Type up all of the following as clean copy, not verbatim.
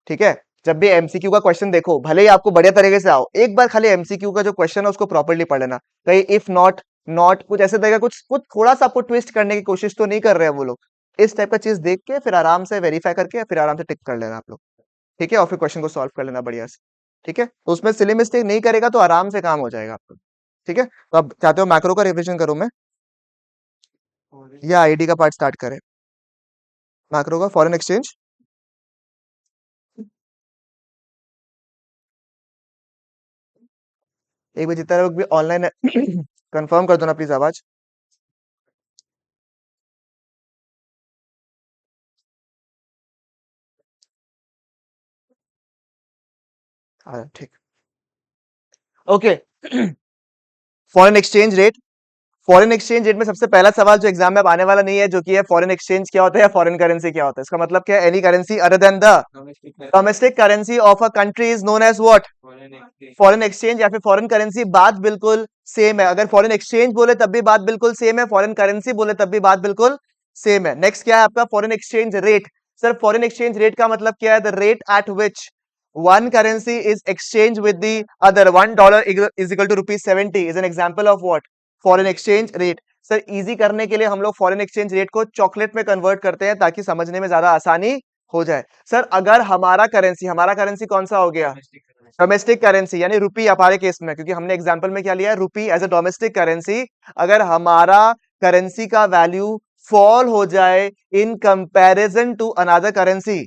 ठीक है, जब भी एमसीक्यू का क्वेश्चन देखो, भले ही आपको बढ़िया तरीके से आओ, एक बार खाली एमसीक्यू का जो क्वेश्चन है उसको प्रॉपर्ली पढ़ लेना। कहीं इफ नॉट, नॉट कुछ ऐसे देगा, कुछ कुछ थोड़ा सा आपको ट्विस्ट करने की कोशिश तो नहीं कर रहे हैं वो लोग। इस टाइप का चीज देख के फिर आराम से वेरीफाई करके फिर आराम से टिक कर लेना आप लोग। ठीक है, और फिर क्वेश्चन को सॉल्व कर लेना बढ़िया से। ठीक है, तो उसमें सिली मिस्टेक नहीं करेगा तो आराम से काम हो जाएगा आपका। ठीक है, तो अब चाहते हो मैक्रो का रिवीजन करूं मैं, या आईडी का पार्ट स्टार्ट करें? मैक्रो का फॉरेन एक्सचेंज। एक बार जितना लोग भी ऑनलाइन है कंफर्म कर दो ना प्लीज आवाज। हाँ ठीक। Okay. Foreign exchange rate. Foreign exchange rate में सबसे पहला सवाल जो एग्जाम में अब आने वाला नहीं है, जो कि है फॉरेन एक्सचेंज क्या होता है या फॉरेन करेंसी क्या होता है। इसका मतलब क्या है? Any currency other than the domestic currency of a country is known as what? Foreign exchange या फिर फॉरेन करेंसी। बात बिल्कुल सेम है, अगर फॉरेन एक्सचेंज बोले तब भी बात बिल्कुल सेम है, फॉरेन करेंसी बोले तब भी बात बिल्कुल सेम है। नेक्स्ट क्या है आपका? Foreign exchange rate. Sir foreign exchange rate का मतलब क्या है? The rate at which one currency is exchanged with the other. $1 is equal to rupees 70 is an example of what? Foreign exchange rate. Sir easy करने के लिए हम लोग foreign exchange rate को चॉकलेट में कन्वर्ट करते हैं ताकि समझने में ज्यादा आसानी हो जाए। सर अगर हमारा करेंसी कौन सा हो गया? डोमेस्टिक करेंसी यानी रुपी हमारे केस में, क्योंकि हमने एग्जांपल में क्या लिया है? Rupee as a domestic currency. अगर हमारा करेंसी का वैल्यू फॉल हो जाए in comparison to another currency,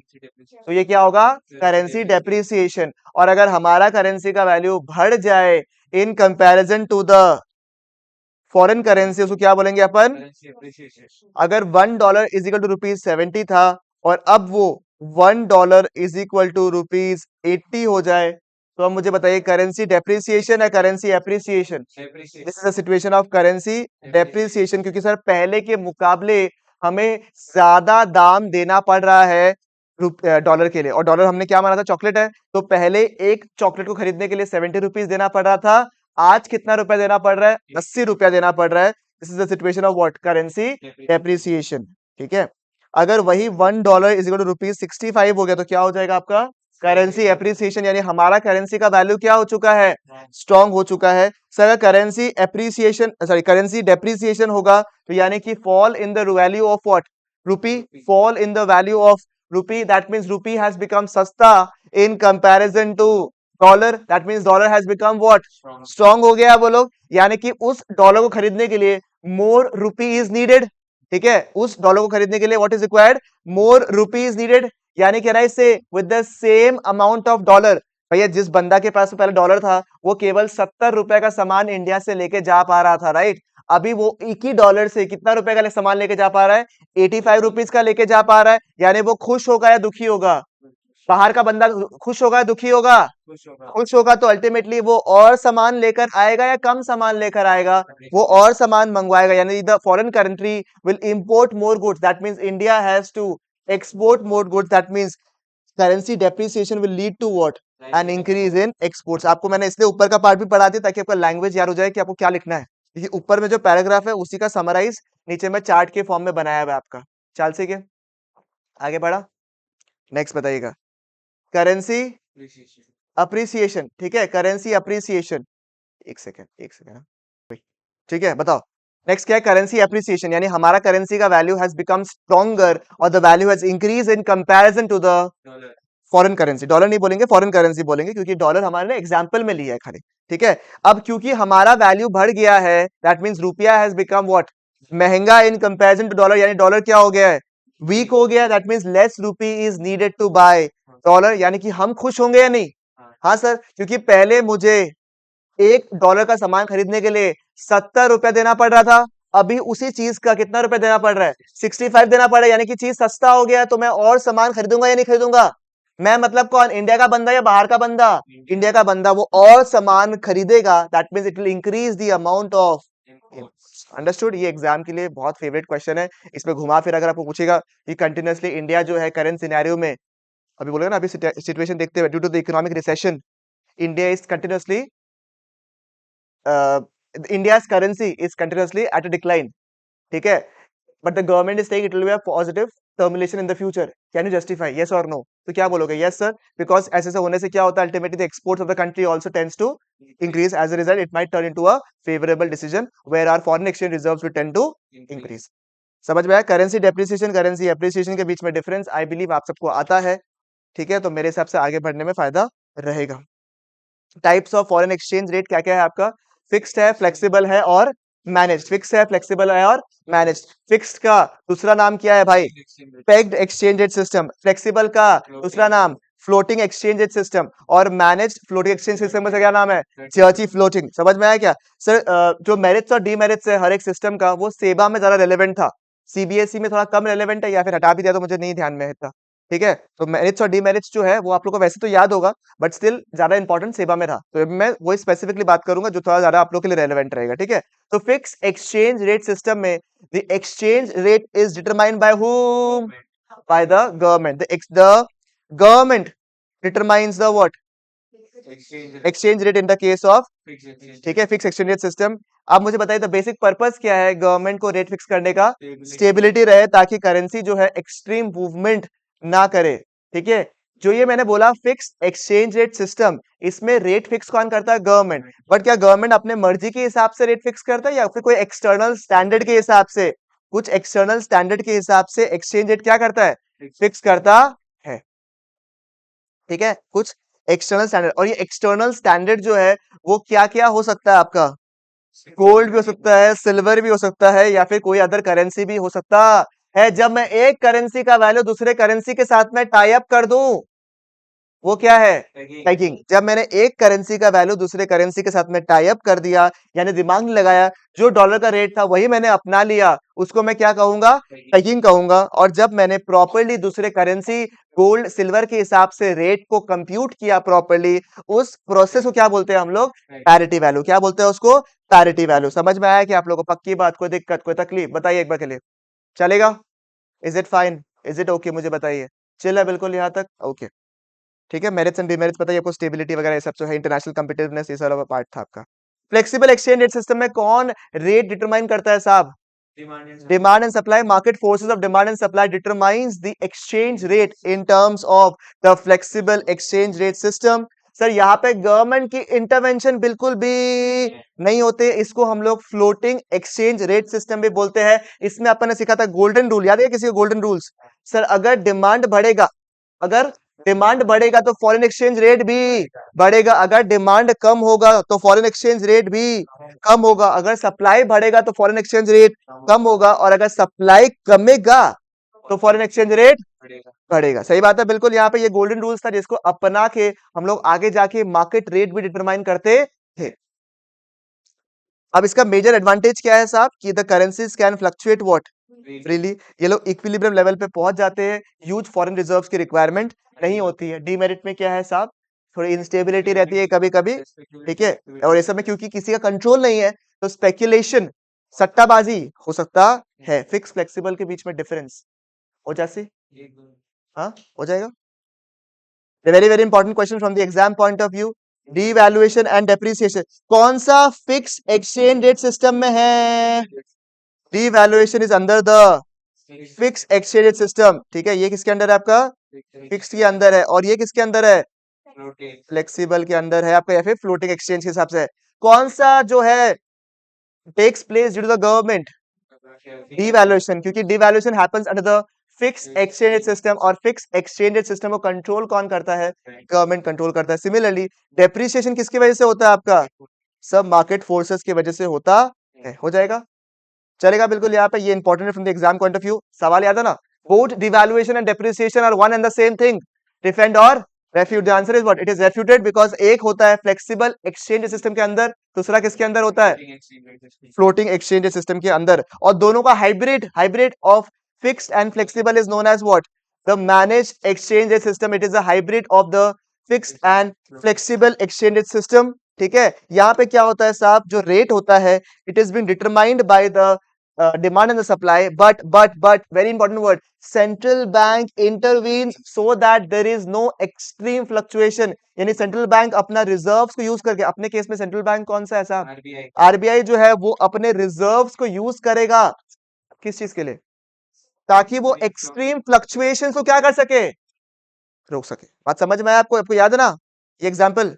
तो ये क्या होगा? Currency depreciation. और अगर हमारा करेंसी का वैल्यू बढ़ जाए in comparison to the foreign currency, उसको क्या बोलेंगे अपन? अगर $1 इज इक्वल टू रुपीज 70 था और अब वो $1 इज इक्वल टू रुपीज 80 हो जाए, तो अब मुझे बताइए करेंसी डेप्रिसिएशन है currency appreciation? This is the situation of currency depreciation, क्योंकि सर पहले के मुकाबले हमें ज्यादा दाम देना पड़ रहा है डॉलर के लिए। और डॉलर हमने क्या माना था? चॉकलेट है, तो पहले एक चॉकलेट को खरीदने के लिए 70 रुपीज देना पड़ रहा था। आज कितना रुपया देना पड़ रहा है? 80 रुपया देना पड़ रहा है। This is the situation of what? Currency depreciation. ठीक है, अगर वही $1 इज इक्वल टू रुपीज 65 हो गया तो क्या हो जाएगा आपका? करेंसी एप्रिसिएशन, यानी हमारा करेंसी का वैल्यू क्या हो चुका है? स्ट्रांग हो चुका है। सर अगर currency appreciation, sorry currency depreciation होगा तो यानी कि fall in the value of what? Rupee. Fall in the value of rupee, that means rupee has become सस्ता in comparison to dollar, that means dollar has become what? Strong हो गया वो लोग, यानी कि उस डॉलर को खरीदने के लिए मोर रुपी इज नीडेड। ठीक है, उस डॉलर को खरीदने के लिए what is required? More rupee is needed. यानी कह रहा है इससे with the same amount of dollar, भैया जिस बंदा के पास पहले डॉलर था वो केवल 70 रुपए का सामान इंडिया से लेके जा पा रहा था, राइट? अभी वो $1 से कितना रुपए का सामान लेके जा पा रहा है? 85 रुपीज का लेके जा पा रहा है। यानी वो खुश होगा या दुखी होगा? बाहर का बंदा खुश होगा या दुखी होगा? खुश होगा। तो अल्टीमेटली वो और सामान लेकर आएगा या कम सामान लेकर आएगा? वो और सामान मंगवाएगा, यानी the foreign country will import more goods, that means India has to export more goods, that means currency depreciation will lead to what? An increase in exports. आपको मैंने इसलिए ऊपर का पार्ट भी पढ़ा दिया ताकि आपका लैंग्वेज याद हो जाए कि आपको क्या लिखना है। क्योंकि ऊपर में जो पैराग्राफ है उसी का समराइज नीचे में चार्ट के फॉर्म में बनाया हुआ है आपका। चाल से के आगे बढ़ा। नेक्स्ट बताइएगा। Currency appreciation. ठीक है, करेंसी अप्रिसिएशन। एक सेकेंड एक सेकेंड। ठीक है, बताओ नेक्स्ट क्या है? करेंसी एप्रिसिएशन, यानी हमारा करेंसी का वैल्यू हैज बिकम स्ट्रॉन्गर और the value has increase in comparison to the foreign currency. Dollar नहीं बोलेंगे, फॉरेन करेंसी बोलेंगे, क्योंकि डॉलर हमारे एग्जांपल में लिया है खाली। ठीक है, अब क्योंकि हमारा वैल्यू बढ़ गया है, that means rupaya has become what? महंगा इन कंपैरिजन टू डॉलर, यानी डॉलर क्या हो गया है? वीक हो गया, that means less rupee is needed to buy dollar. यानी कि हम खुश होंगे या नहीं? हाँ सर, क्योंकि पहले मुझे $1 का सामान खरीदने के लिए 70 रुपया देना पड़ रहा था, अभी उसी चीज का कितना रुपया देना पड़ रहा है? 65 देना पड़ रहा है, यानी कि चीज सस्ता हो गया, तो मैं और सामान खरीदूंगा या नहीं खरीदूंगा? मैं मतलब कौन? इंडिया का बंदा या बाहर का बंदा? इंडिया का बंदा, वो और सामान खरीदेगा, that means it will increase the amount of. Understood? ये एग्जाम के लिए बहुत फेवरेट क्वेश्चन है। इसमें घुमा फिर अगर आपको पूछेगा कि कंटिन्यूअसली इंडिया जो है करंट सिनेरियो में, अभी बोलेगा ना, अभी सिचुएशन देखते हुए due to the economic recession India is continuously India's currency is continuously at a decline. ठीक है, but the government is saying it will be a positive termination in the future, can you justify yes और no? तो क्या बोलोगे? Yes sir, because ऐसे से होने से क्या होता है, ultimately the exports of the country also tends to increase. As a result, it might turn into a favorable decision where our foreign exchange reserves will tend to increase. समझ में आया? करेंसी डेप्रिसिएशन करेंसी एप्रिसिएशन के बीच में difference I believe आप सबको आता है, ठीक है? तो मेरे हिसाब से आगे बढ़ने में फायदा रहेगा। Types of foreign exchange rate क्या क्या है आपका? फिक्स्ड है, फ्लेक्सिबल है और मैनेज्ड। फिक्स है, फ्लेक्सिबल है और मैनेज्ड। फिक्स्ड का दूसरा नाम क्या है भाई? Pegged exchange rate system. Flexible का दूसरा नाम फ्लोटिंग एक्सचेंज रेट सिस्टम। और मैनेज्ड फ्लोटिंग एक्सचेंज सिस्टम का क्या नाम है? चर्ची फ्लोटिंग। समझ में आया क्या सर? जो मेरिट्स और डीमेरिट्स है हर एक सिस्टम का, वो सेबा में ज्यादा रेलेवेंट था, सीबीएसई में थोड़ा कम रेलेवेंट है, या फिर हटा भी दिया तो मुझे नहीं ध्यान में है इतना, ठीक है? तो मेरिट्स और डीमेरिट्स जो है वो आप लोग को वैसे तो याद होगा, बट स्टिल ज्यादा इंपॉर्टेंट सेवा में रहा, तो मैं वही स्पेसिफिकली बात करूंगा जो थोड़ा ज्यादा आप लोग के लिए रेलेवेंट रहेगा, ठीक है? तो फिक्स एक्सचेंज रेट सिस्टम में the exchange rate is determined by whom? By the government. The government determines the what? Exchange rate in the case of, ठीक है, फिक्स एक्सचेंज रेट सिस्टम। आप मुझे बताइए द बेसिक पर्पस क्या है government को rate fix करने का? स्टेबिलिटी रहे, ताकि करेंसी जो है एक्सट्रीम मूवमेंट ना करे, ठीक है? जो ये मैंने बोला फिक्स एक्सचेंज रेट सिस्टम, इसमें रेट फिक्स कौन करता है? गवर्नमेंट। बट क्या गवर्नमेंट अपने मर्जी के हिसाब से रेट फिक्स करता है या फिर कोई एक्सटर्नल स्टैंडर्ड के हिसाब से? कुछ एक्सटर्नल स्टैंडर्ड के हिसाब से एक्सचेंज रेट क्या करता है? फिक्स करता है, ठीक है? कुछ एक्सटर्नल स्टैंडर्ड, और ये एक्सटर्नल स्टैंडर्ड जो है वो क्या क्या हो सकता है आपका? गोल्ड भी हो सकता है, सिल्वर भी हो सकता है, या फिर कोई अदर करेंसी भी हो सकता है। जब मैं एक करेंसी का वैल्यू दूसरे करेंसी के साथ में टाई अप कर दूं, वो क्या है? पेगिंग। जब मैंने एक करेंसी का वैल्यू दूसरे करेंसी के साथ में टाई अप कर दिया, यानी दिमाग नहीं लगाया, जो डॉलर का रेट था वही मैंने अपना लिया, उसको मैं क्या कहूंगा? पेगिंग कहूंगा। और जब मैंने प्रॉपर्ली दूसरे करेंसी गोल्ड सिल्वर के हिसाब से रेट को कंप्यूट किया प्रॉपर्ली, उस प्रोसेस को क्या बोलते हैं हम लोग? Parity value. क्या बोलते हैं उसको? Parity value. समझ में आया कि आप लोगों को? पक्की बात, कोई दिक्कत कोई तकलीफ बताइए एक बार के लिए, चलेगा? Is it fine? Is it okay? मुझे बताइए, चिल है बिल्कुल यहां तक? ओके, ठीक है। मेरिट्स एंड डिमेरिट्स पता है आपको, स्टेबिलिटी वगैरह ये सब जो है, इंटरनेशनल कॉम्पिटिटिवनेस, ये सारा पार्ट था आपका। फ्लेक्सिबल एक्सचेंज रेट सिस्टम में कौन रेट डिटरमाइन करता है साहब? Demand and supply. Market forces of demand and supply determines the exchange rate in terms of the flexible exchange rate system. Sir यहाँ पे गवर्नमेंट की इंटरवेंशन बिल्कुल भी नहीं होते, इसको हम लोग फ्लोटिंग एक्सचेंज रेट सिस्टम भी बोलते हैं। इसमें अपन ने सीखा था गोल्डन रूल, याद है किसी को गोल्डन रूल्स? सर अगर डिमांड बढ़ेगा, अगर डिमांड बढ़ेगा तो फॉरेन एक्सचेंज रेट भी बढ़ेगा, अगर डिमांड कम होगा तो फॉरेन एक्सचेंज रेट भी कम होगा, अगर सप्लाई बढ़ेगा तो फॉरेन एक्सचेंज रेट कम होगा, और अगर सप्लाई कमेगा तो फॉरेन एक्सचेंज रेट बढ़ेगा। सही बात है बिल्कुल। यहाँ पे ये गोल्डन रूल्स था जिसको अपना के हम लोग आगे जाके मार्केट रेट भी डिटरमाइन करते थे। अब इसका मेजर एडवांटेज क्या है साहब? कि the currencies can fluctuate what? Freely. ये लोग इक्विलिब्रियम लेवल पे पहुंच जाते हैं, ह्यूज फॉरेन रिजर्व्स की रिक्वायरमेंट नहीं होती है। डीमेरिट में क्या है साहब? थोड़ी इंस्टेबिलिटी रहती है कभी कभी, ठीक है? और इस समय क्योंकि किसी का कंट्रोल नहीं है, तो स्पेक्यूलेशन, सट्टाबाजी हो सकता है। फिक्स फ्लेक्सिबल के बीच में डिफरेंस हो जाती, हाँ हो जाएगा। Very very important question from the exam point of view. Devaluation and depreciation कौन सा फिक्स एक्सचेंज रेट सिस्टम में है? Devaluation is under the fix exchange rate system, ठीक है? ये किसके अंदर है आपका? फिक्स के अंदर है। और ये किसके अंदर है? फ्लेक्सिबल के अंदर है आपका, या फिर फ्लोटिंग एक्सचेंज के हिसाब से है। कौन सा जो है takes place due to the government? Devaluation, क्योंकि devaluation happens under the fix exchange system, और फिक्स एक्सचेंज सिस्टम को कंट्रोल कौन करता है? गवर्नमेंट कंट्रोल करता है। सिमिलरली डेप्रिसिएशन किसकी वजह से होता है आपका? सब मार्केट फोर्सेस की वजह से होता है। हो जाएगा, चलेगा बिल्कुल। यहाँ पे ये इंपॉर्टेंट है from the exam point of view. सवाल याद है ना? Both devaluation and depreciation are one and the same thing, defend और refute. The answer is what? It is refuted, because एक होता है फ्लेक्सिबल एक्सचेंज सिस्टम के अंदर, दूसरा किसके अंदर होता है? फ्लोटिंग एक्सचेंज सिस्टम के अंदर। और दोनों का hybrid, hybrid of fixed and flexible is known as what? The managed exchange system. It is a hybrid of the fixed and flexible exchange system, ठीक है? यहाँ पे क्या होता है साहब? जो रेट होता है, it is been determined by the demand and the supply, but very important word, central bank intervenes so that there is no extreme fluctuation। यानी सेंट्रल बैंक अपना रिजर्व्स को यूज करके, अपने केस में सेंट्रल बैंक कौन सा है साहब? आरबीआई जो है वो अपने रिजर्व्स को यूज करेगा किस चीज के लिए? ताकि वो एक्सट्रीम फ्लक्चुएशन को क्या कर सके, रोक सके। बात समझ में आया आपको? आपको याद है ना ये एग्जाम्पल?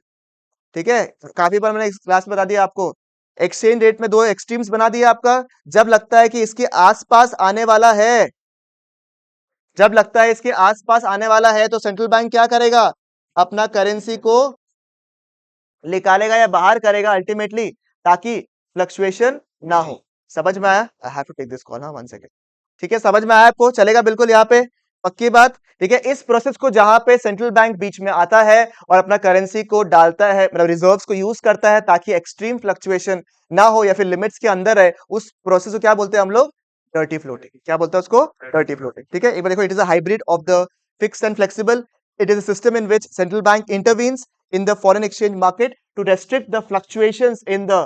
ठीक है, काफी बार मैंने इस क्लास में बता दिया आपको। एक्सचेंज रेट में दो एक्सट्रीम्स बना दिया आपका। जब लगता है कि इसके आसपास आने वाला है, जब लगता है इसके आसपास आने वाला है, तो सेंट्रल बैंक क्या करेगा, अपना करेंसी को निकालेगा या बाहर करेगा अल्टीमेटली, ताकि फ्लक्चुएशन ना हो। समझ में आया? I have to take this call, हाँ 1 सेकंड। ठीक है, समझ में आया आपको? चलेगा बिल्कुल यहाँ पे, पक्की बात। ठीक है, इस प्रोसेस को जहां पे सेंट्रल बैंक बीच में आता है और अपना करेंसी को डालता है, मतलब रिजर्व्स को यूज करता है ताकि एक्सट्रीम फ्लक्चुएशन ना हो या फिर लिमिट्स के अंदर है, उस प्रोसेस को क्या बोलते हैं हम लोग, डर्टी फ्लोटिंग। क्या बोलते हैं उसको, डर्टी फ्लोटिंग। ठीक है, एक बार देखो, it is a hybrid of the fixed and flexible. It is a system in which central bank intervenes in the foreign exchange market to restrict the fluctuations in the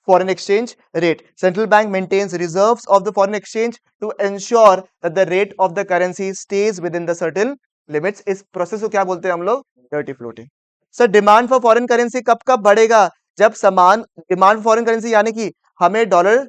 foreign exchange rate. Central bank maintains reserves of the foreign exchange to ensure that the rate of the currency stays within the certain limits. इस process को क्या बोलते हैं हम लोग, dirty floating. Sir demand for foreign currency कब कब बढ़ेगा, जब समान डिमांड फॉर फॉरेन करेंसी, यानी कि हमें डॉलर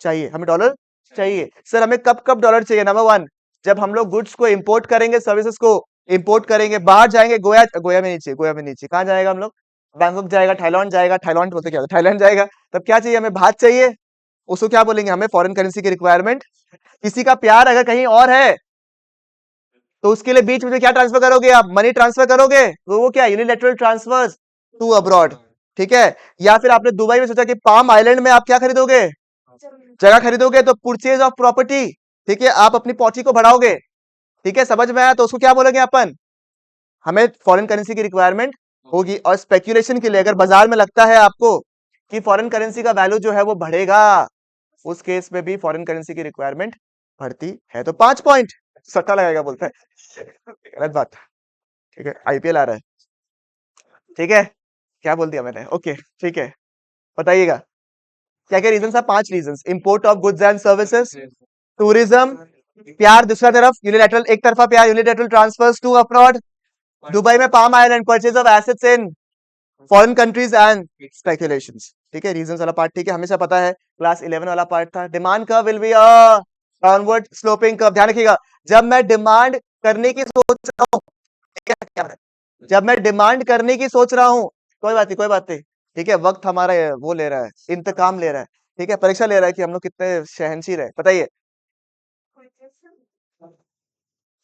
चाहिए, हमें डॉलर चाहिए। सर हमें कब कब डॉलर चाहिए, नंबर वन, जब हम लोग गुड्स को इंपोर्ट करेंगे, सर्विसेज को इंपोर्ट करेंगे, बाहर जाएंगे, गोया, गोया में नीचे, गोया में नीचे कहाँ जाएगा हम लोग, बैंकॉक जाएगा, थाईलैंड जाएगा, थाईलैंड बोलते क्या, थाईलैंड जाएगा, तब क्या चाहिए हमें, भात चाहिए। उसको क्या बोलेंगे, हमें फॉरेन करेंसी की रिक्वायरमेंट। किसी का प्यार अगर कहीं और है, तो उसके लिए बीच में क्या ट्रांसफर करोगे आप, मनी ट्रांसफर करोगे, तो वो क्या, यूनिलैटरल ट्रांसफर टू अब्रॉड। ठीक है, या फिर आपने दुबई में सोचा कि पाम आइलैंड में आप क्या खरीदोगे, जगह खरीदोगे, तो परचेज ऑफ प्रॉपर्टी। ठीक है, आप अपनी प्रॉपर्टी को बढ़ाओगे। ठीक है, समझ में आया? तो उसको क्या बोलेंगे अपन, हमें फॉरेन करेंसी की रिक्वायरमेंट होगी। और स्पेक्यूलेशन के लिए अगर बाजार में लगता है आपको कि फॉरेन करेंसी का वैल्यू जो है वो बढ़ेगा, उस केस में भी फॉरेन करेंसी की रिक्वायरमेंट बढ़ती है। तो 5 पॉइंट सट्टा लगाएगा बोलता है, गलत बात। ठीक है, आईपीएल आ रहा है। ठीक है, क्या बोल दिया मैंने, ओके ठीक है, बताइएगा क्या क्या रीजन था, 5 reason, import of goods and services, tourism, प्यार दूसरा तरफ, यूनिलैटरल एक तरफा प्यार, unilateral transfers to abroad, Dubai में palm island, purchase of assets in foreign countries and speculations. ठीक है, रीजंस वाला पार्ट ठीक है, हमेशा पता है, क्लास 11 वाला पार्ट था। Demand curve will be a downward sloping curve. ध्यान रखिएगा, जब मैं डिमांड करने की सोच रहा हूं, जब मैं डिमांड करने की सोच रहा हूं, कोई बात नहीं, कोई बात नहीं। ठीक है, वक्त हमारा वो ले रहा है, इंतकाम ले रहा है। ठीक है, परीक्षा ले रहा है कि हम लोग कितने शहनशीह रहे, बताइए।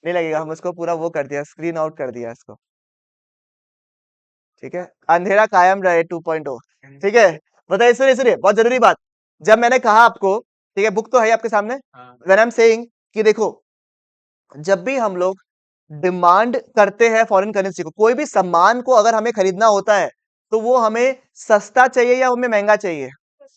नहीं लगेगा, हम उसको पूरा वो कर दिया, स्क्रीन आउट कर दिया इसको। ठीक है, अंधेरा कायम रहे 2.0। ठीक है, बताइए, सुनिए सुनिए, बहुत जरूरी बात। जब मैंने कहा आपको, ठीक है, बुक तो है आपके सामने, व्हेन आई एम सेइंग कि देखो, जब भी हम लोग डिमांड करते हैं फॉरेन करेंसी को, कोई भी सामान को अगर हमें खरीदना होता है, तो वो हमें सस्ता चाहिए या हमें महंगा चाहिए,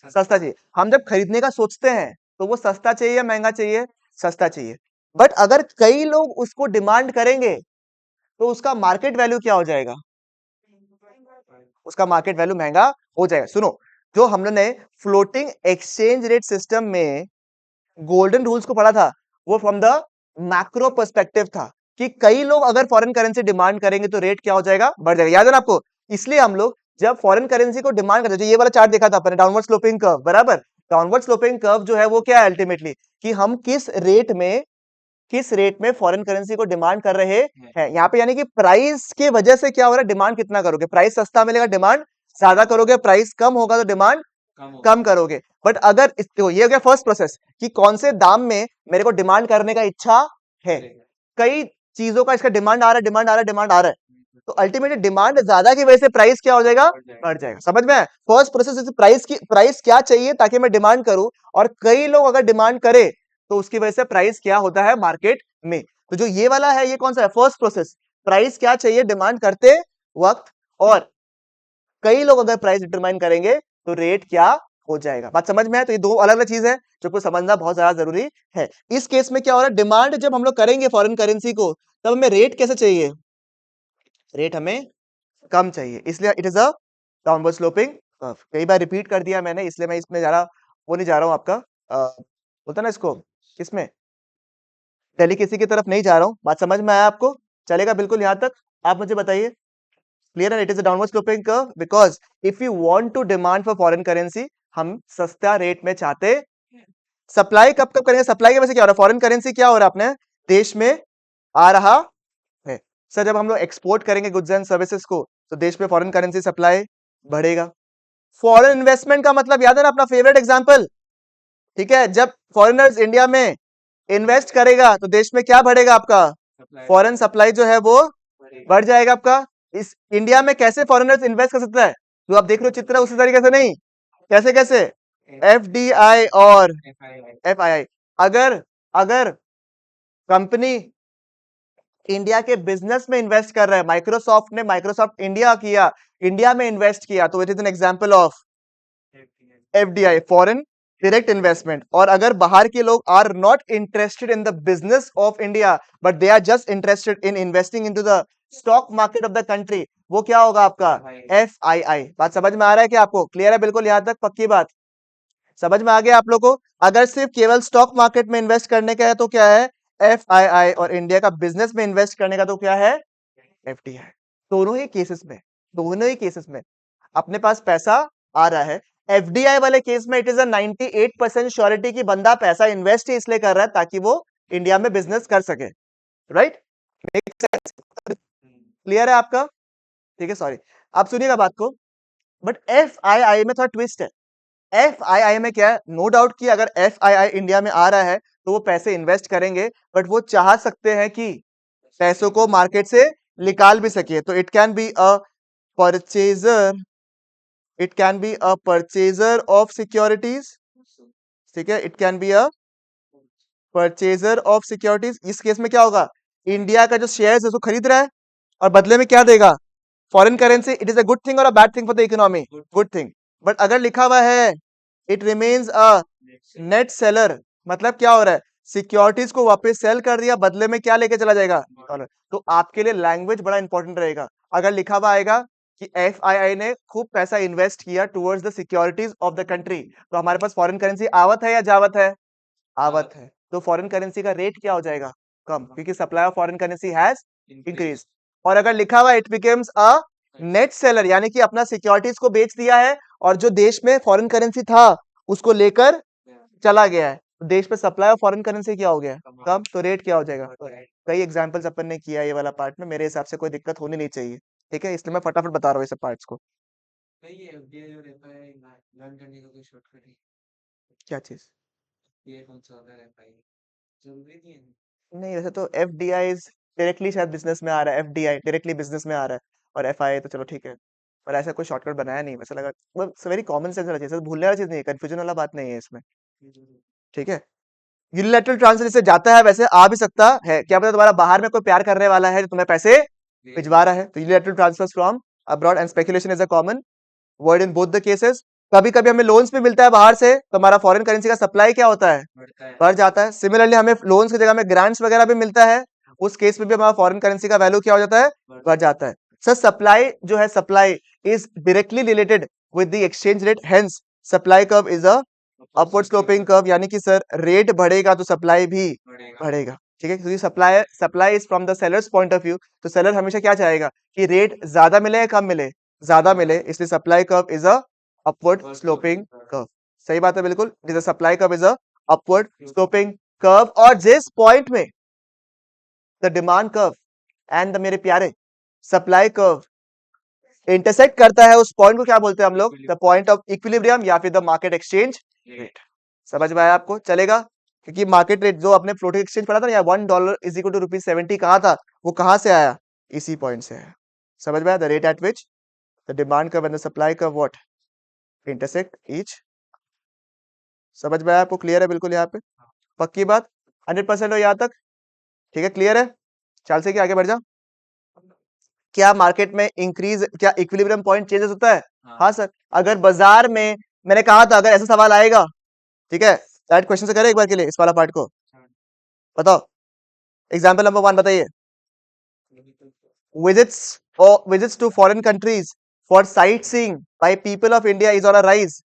सस्ता चाहिए। हम जब खरीदने का सोचते हैं, तो वो सस्ता चाहिए या महंगा चाहिए, सस्ता चाहिए। बट अगर कई लोग उसको डिमांड करेंगे, तो उसका मार्केट वैल्यू क्या हो जाएगा, उसका मार्केट वैल्यू महंगा हो जाएगा। सुनो, जो हम लोग ने फ्लोटिंग एक्सचेंज रेट सिस्टम में गोल्डन रूल्स को पढ़ा था, वो फ्रॉम द मैक्रो पर्सपेक्टिव था कि कई लोग अगर फॉरेन करेंसी डिमांड करेंगे तो रेट क्या हो जाएगा, बढ़ जाएगा। याद है ना आपको? इसलिए हम लोग जब फॉरेन करेंसी को डिमांड करते हैं, ये वाला चार्ट देखा था अपने, डाउनवर्ड स्लोपिंग कर्व, बराबर। डाउनवर्ड स्लोपिंग कर्व जो है वो क्या है अल्टीमेटली, कि हम किस रेट में फॉरेन करेंसी को डिमांड कर रहे हैं यहाँ पे, यानी कि प्राइस के वजह से क्या हो रहा है, डिमांड कितना करोगे, प्राइस सस्ता मिलेगा डिमांड ज्यादा करोगे, प्राइस कम होगा तो डिमांड कम करोगे। बट अगर तो ये हो गया फर्स्ट प्रोसेस कि कौन से दाम में मेरे को डिमांड करने का इच्छा है। कई चीजों का इसका डिमांड आ रहा है, डिमांड आ रहा है, डिमांड आ रहा है, तो अल्टीमेटली डिमांड ज्यादा की वजह से प्राइस क्या हो जाएगा, बढ़ जाएगा। समझ में? फर्स्ट प्रोसेस प्राइस क्या चाहिए ताकि मैं डिमांड करूं, और कई लोग अगर डिमांड करे, तो उसकी वजह से प्राइस क्या होता है मार्केट में। तो जो ये वाला है, ये कौन सा है, फर्स्ट प्रोसेस, प्राइस क्या चाहिए डिमांड करते वक्त, और कई लोग अगर प्राइस डिटरमाइन करेंगे, तो रेट क्या हो जाएगा। बात समझ में है? तो ये दो अलग अलग चीज है जो को समझना बहुत ज्यादा जरूरी है। इस केस में क्या हो रहा है, डिमांड जब हम लोग करेंगे फॉरेन करेंसी को, तब हमें रेट कैसे चाहिए, रेट हमें कम चाहिए, इसलिए it is a downward sloping curve. कई बार रिपीट कर दिया मैंने, इसलिए मैं इसमें ज्यादा वो नहीं जा रहा हूँ आपका, बोलता ना इसको, किसमें, डेलीकेसी की तरफ नहीं जा रहा हूँ। बात समझ में आया आपको? चलेगा बिल्कुल यहाँ तक? आप मुझे बताइए, क्लियर है? It is a downward sloping curve because if you want to demand for foreign currency, हम सस्ता रेट में चाहते सप्लाई कब कब करेंगे? सप्लाई की वजह से क्या हो रहा है? फॉरेन करेंसी क्या हो रहा है अपने देश में आ रहा है। सर जब हम लोग एक्सपोर्ट करेंगे गुड्स एंड सर्विसेज को तो देश में फॉरेन करेंसी सप्लाई बढ़ेगा। फॉरेन इन्वेस्टमेंट का मतलब याद है ना अपना फेवरेट एग्जांपल, ठीक है, जब फॉरेनर्स इंडिया में इन्वेस्ट करेगा तो देश में क्या बढ़ेगा आपका? फॉरेन सप्लाई जो है वो बढ़ जाएगा आपका। इस इंडिया में कैसे फॉरेनर्स इन्वेस्ट कर सकता है? जो आप देख रहे हो चित्र उसी तरीके से नहीं, कैसे कैसे? एफडीआई और एफआईआई। अगर अगर कंपनी इंडिया के बिजनेस में इन्वेस्ट कर रहा है, माइक्रोसॉफ्ट ने माइक्रोसॉफ्ट इंडिया किया, इंडिया में इन्वेस्ट किया, तो it is an example of FDI, foreign direct investment. और अगर बाहर के लोग are not interested in the business of India but they are just interested in investing into the stock market of the country, वो क्या होगा आपका? FII. बात समझ में आ रहा है क्या आपको? क्लियर है बिल्कुल यहां तक? पक्की बात समझ में आ गया आप लोग को? अगर सिर्फ केवल स्टॉक मार्केट में इन्वेस्ट करने का है तो क्या है? एफआईआई। और इंडिया का बिजनेस में इन्वेस्ट करने का तो क्या है? एफडीआई। दोनों ही केसेस में अपने पास पैसा आ रहा है। एफडीआई वाले केस में इट इज अ 98% श्योरिटी की बंदा पैसा इन्वेस्ट ही इसलिए कर रहा है ताकि वो इंडिया में बिजनेस कर सके, राइट? क्लियर है आपका? ठीक है, सॉरी। आप सुनिएगा बात को। बट एफआईआई में थोड़ा ट्विस्ट है। एफआईआई में क्या है? नो डाउट कि अगर एफआईआई इंडिया में आ रहा है तो वो पैसे इन्वेस्ट करेंगे, बट वो चाह सकते हैं कि पैसों को मार्केट से निकाल भी सके। तो it can be a purchaser, it can be a purchaser of securities, ठीक है, it can be a purchaser of securities. इस केस में क्या होगा? इंडिया का जो शेयर्स है उसको खरीद रहा है और बदले में क्या देगा? Foreign currency. It is a good thing or a bad thing for the economy? Good thing. But अगर लिखा हुआ है it remains a net seller, मतलब क्या हो रहा है? सिक्योरिटीज को वापस सेल कर दिया, बदले में क्या लेके चला जाएगा? डॉलर। तो आपके लिए लैंग्वेज बड़ा इंपॉर्टेंट रहेगा। अगर लिखा हुआ आएगा कि एफआईआई ने खूब पैसा इन्वेस्ट किया towards the securities of the country, तो हमारे पास फॉरेन करेंसी आवत है या जावत है? आवत है। तो फॉरेन करेंसी का रेट क्या हो जाएगा? कम, क्योंकि supply of foreign currency has increase. और अगर लिखा हुआ it becomes a net seller, यानी कि अपना सिक्योरिटीज को बेच दिया है और जो देश में फॉरेन करेंसी था उसको लेकर चला गया है, तो देश में सप्लाई ऑफ फॉरेन करेंसी क्या हो गया? कम। तो रेट क्या हो जाएगा? कई एग्जांपल्स अपन ने किया ये वाला पार्ट में, मेरे हिसाब से कोई दिक्कत होनी नहीं चाहिए, ठीक है, इसलिए मैं फटाफट बता रहा हूँ ये सब पार्ट्स को। क्या चीज? नहीं, वैसे तो एफ डी आई डायरेक्टली शायद बिजनेस में आ रहा है, F D I directly business में आ रहा है, और एफ आई तो चलो ठीक है, पर ऐसा कोई शॉर्टकट बनाया नहीं, वैसे लगा बस वेरी कॉमन सेंस वाला चीज है, भूलने वाली चीज नहीं है, कंफ्यूजन वाला बात नहीं है इसमें, ठीक है। यूनिलैटरल ट्रांसफर से जाता है, वैसे आ भी सकता है, क्या पता तुम्हारा बाहर में कोई प्यार करने वाला है जो तुम्हें पैसे भिजवा रहा है, तो unilateral transfer from abroad and speculation is a common word in both the cases. कभी कभी हमें लोन्स भी मिलता है बाहर से, तो हमारा फॉरेन करेंसी का सप्लाई क्या होता है? बढ़ जाता है। सिमिलरली हमें लोन्स की जगह में ग्रांट्स वगैरह भी मिलता है, उस केस में भी हमारा फॉरेन करेंसी का वैल्यू क्या हो जाता है? बढ़ जाता है। सर सप्लाई जो है, supply is directly related with the exchange rate, hence supply curve is a upward sloping curve, यानी कि सर रेट बढ़ेगा तो सप्लाई भी बढ़ेगा, ठीक है, क्योंकि supply supply is from the sellers point of view, तो सेलर हमेशा क्या चाहेगा कि रेट ज्यादा मिले या कम मिले? ज्यादा मिले, इसलिए supply curve is a upward sloping curve. सही बात है बिल्कुल, this supply curve is a upward sloping curve. और जिस पॉइंट में the demand curve and the मेरे प्यारे सप्लाई कर्व इंटरसेक्ट करता है, उस पॉइंट को क्या बोलते हैं हम लोग? द पॉइंट ऑफ इक्विलिब्रियम या फिर द मार्केट एक्सचेंज रेट। समझ में आया आपको? चलेगा, क्योंकि मार्केट रेट जो अपने फ्लोटिंग एक्सचेंज पढ़ा था ना, या $1 इज इक्वल टू ₹70 कहा था, वो कहां से आया? इसी पॉइंट से आया। समझ में आया? The rate at which the demand curve and the supply curve what intersect each. समझ में आया आपको? क्लियर है बिल्कुल यहाँ पे? पक्की बात? 100% हो यहाँ तक? ठीक है, क्लियर है? चल से कि आगे बढ़ जा। क्या मार्केट में इंक्रीज, क्या इक्विलिब्रियम पॉइंट चेंजेस होता है? हाँ सर। अगर बाजार में, मैंने कहा था अगर ऐसा सवाल आएगा, ठीक है, डायरेक्ट क्वेश्चन से करें एक बार के लिए इस वाला पार्ट को, बताओ। एग्जाम्पल नंबर 1 बताइए। Visits visits to foreign countries for sightseeing by people of India is on a rise,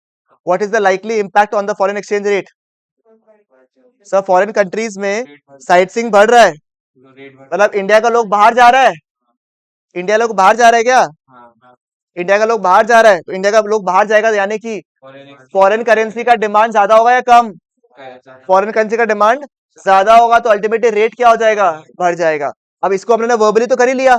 what is the likely impact on the foreign exchange rate? Sir foreign countries में sightseeing बढ़ रहा है, मतलब India का लोग बाहर जा रहा है, इंडिया लोग बाहर जा रहा है क्या? इंडिया का लोग बाहर जा रहा है, तो इंडिया का लोग बाहर जाएगा, यानी कि फॉरेन करेंसी का डिमांड ज्यादा होगा या कम? फॉरेन करेंसी का डिमांड ज्यादा होगा तो अल्टीमेटली रेट क्या हो जाएगा, बढ़ जाएगा। अब इसको हमने वर्बली तो कर ही लिया,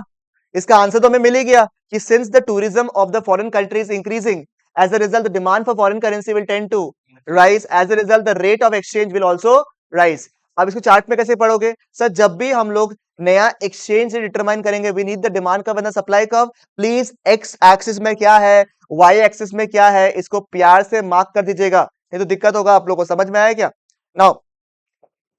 इसका आंसर तो हमें मिल ही गया कि since the tourism of the foreign country is increasing as a result the demand for foreign currency will tend to rise, as a result the rate of exchange will also rise. अब इसको chart में कैसे पढ़ोगे sir, जब भी हम लोग नया एक्सचेंज डिटरमाइन करेंगे we need the demand curve and the supply curve. Please X axis में क्या है, वाई एक्सिस में क्या है, इसको प्यार से मार्क कर दीजिएगा, नहीं तो दिक्कत होगा आप लोगों को। समझ में आया क्या? नाउ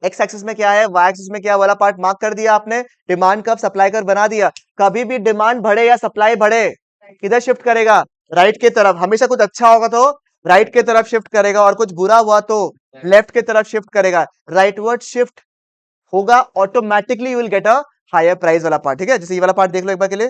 एक्स एक्सिस में क्या है, वाई एक्सिस में क्या, वाला पार्ट मार्क कर दिया आपने, डिमांड कर्व सप्लाई कर्व बना दिया। कभी भी डिमांड बढ़े या सप्लाई बढ़े किधर शिफ्ट करेगा, राइट की तरफ। हमेशा कुछ अच्छा होगा तो राइट की तरफ शिफ्ट करेगा और कुछ बुरा हुआ तो लेफ्ट की तरफ शिफ्ट करेगा। राइटवर्ड शिफ्ट होगा automatically, you will get a higher price वाला पार्ट। ठीक है, जैसे ये वाला पार्ट देख लो एक बार के लिए।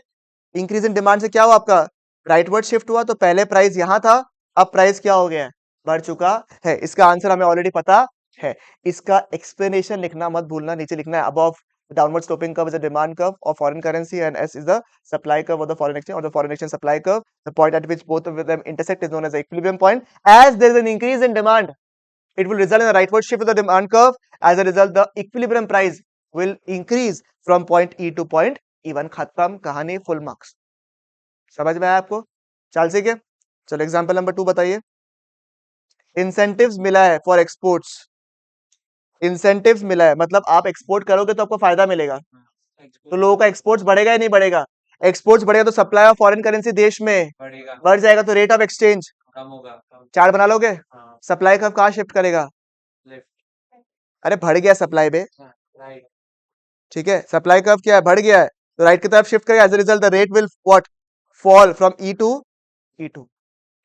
इंक्रीज इन डिमांड से क्या हुआ आपका, राइटवर्ड शिफ्ट हुआ, तो पहले प्राइस यहां था, अब प्राइस क्या हो गया है, बढ़ चुका है। इसका आंसर हमें ऑलरेडी पता है। इसका एक्सप्लेनेशन लिखना मत भूलना, नीचे लिखना है above downward sloping curve is a demand curve of foreign currency and S is the supply curve of the foreign exchange or the foreign exchange supply curve. The point at which both of them intersect is known as the equilibrium point. As there is an increase in demand, it will result in a rightward shift of the demand curve. As a result, the equilibrium price will increase from point E to point E1. खत्म कहानी, full marks. समझ में आया आपको? चल ठीक है, चलो एग्जांपल नंबर 2 बताइए। इंसेंटिव्स मिला है फॉर एक्सपोर्ट्स, इंसेंटिव्स मिला है मतलब आप एक्सपोर्ट करोगे तो आपको फायदा मिलेगा, तो लोगों का एक्सपोर्ट्स बढ़ेगा या नहीं बढ़ेगा? एक्सपोर्ट्स बढ़ेगा तो सप्लाई ऑफ फॉरेन करेंसी देश में बढ़ जाएगा, तो रेट ऑफ एक्सचेंज कम होगा। चार्ट बना लोगे? सप्लाई कब कहाँ शिफ्ट करेगा, अरे बढ़ गया सप्लाई में, ठीक है, सप्लाई कब क्या है, बढ़ गया है, तो राइट की तरफ शिफ्ट करेगा। As a result the rate will what, fall from E to E2,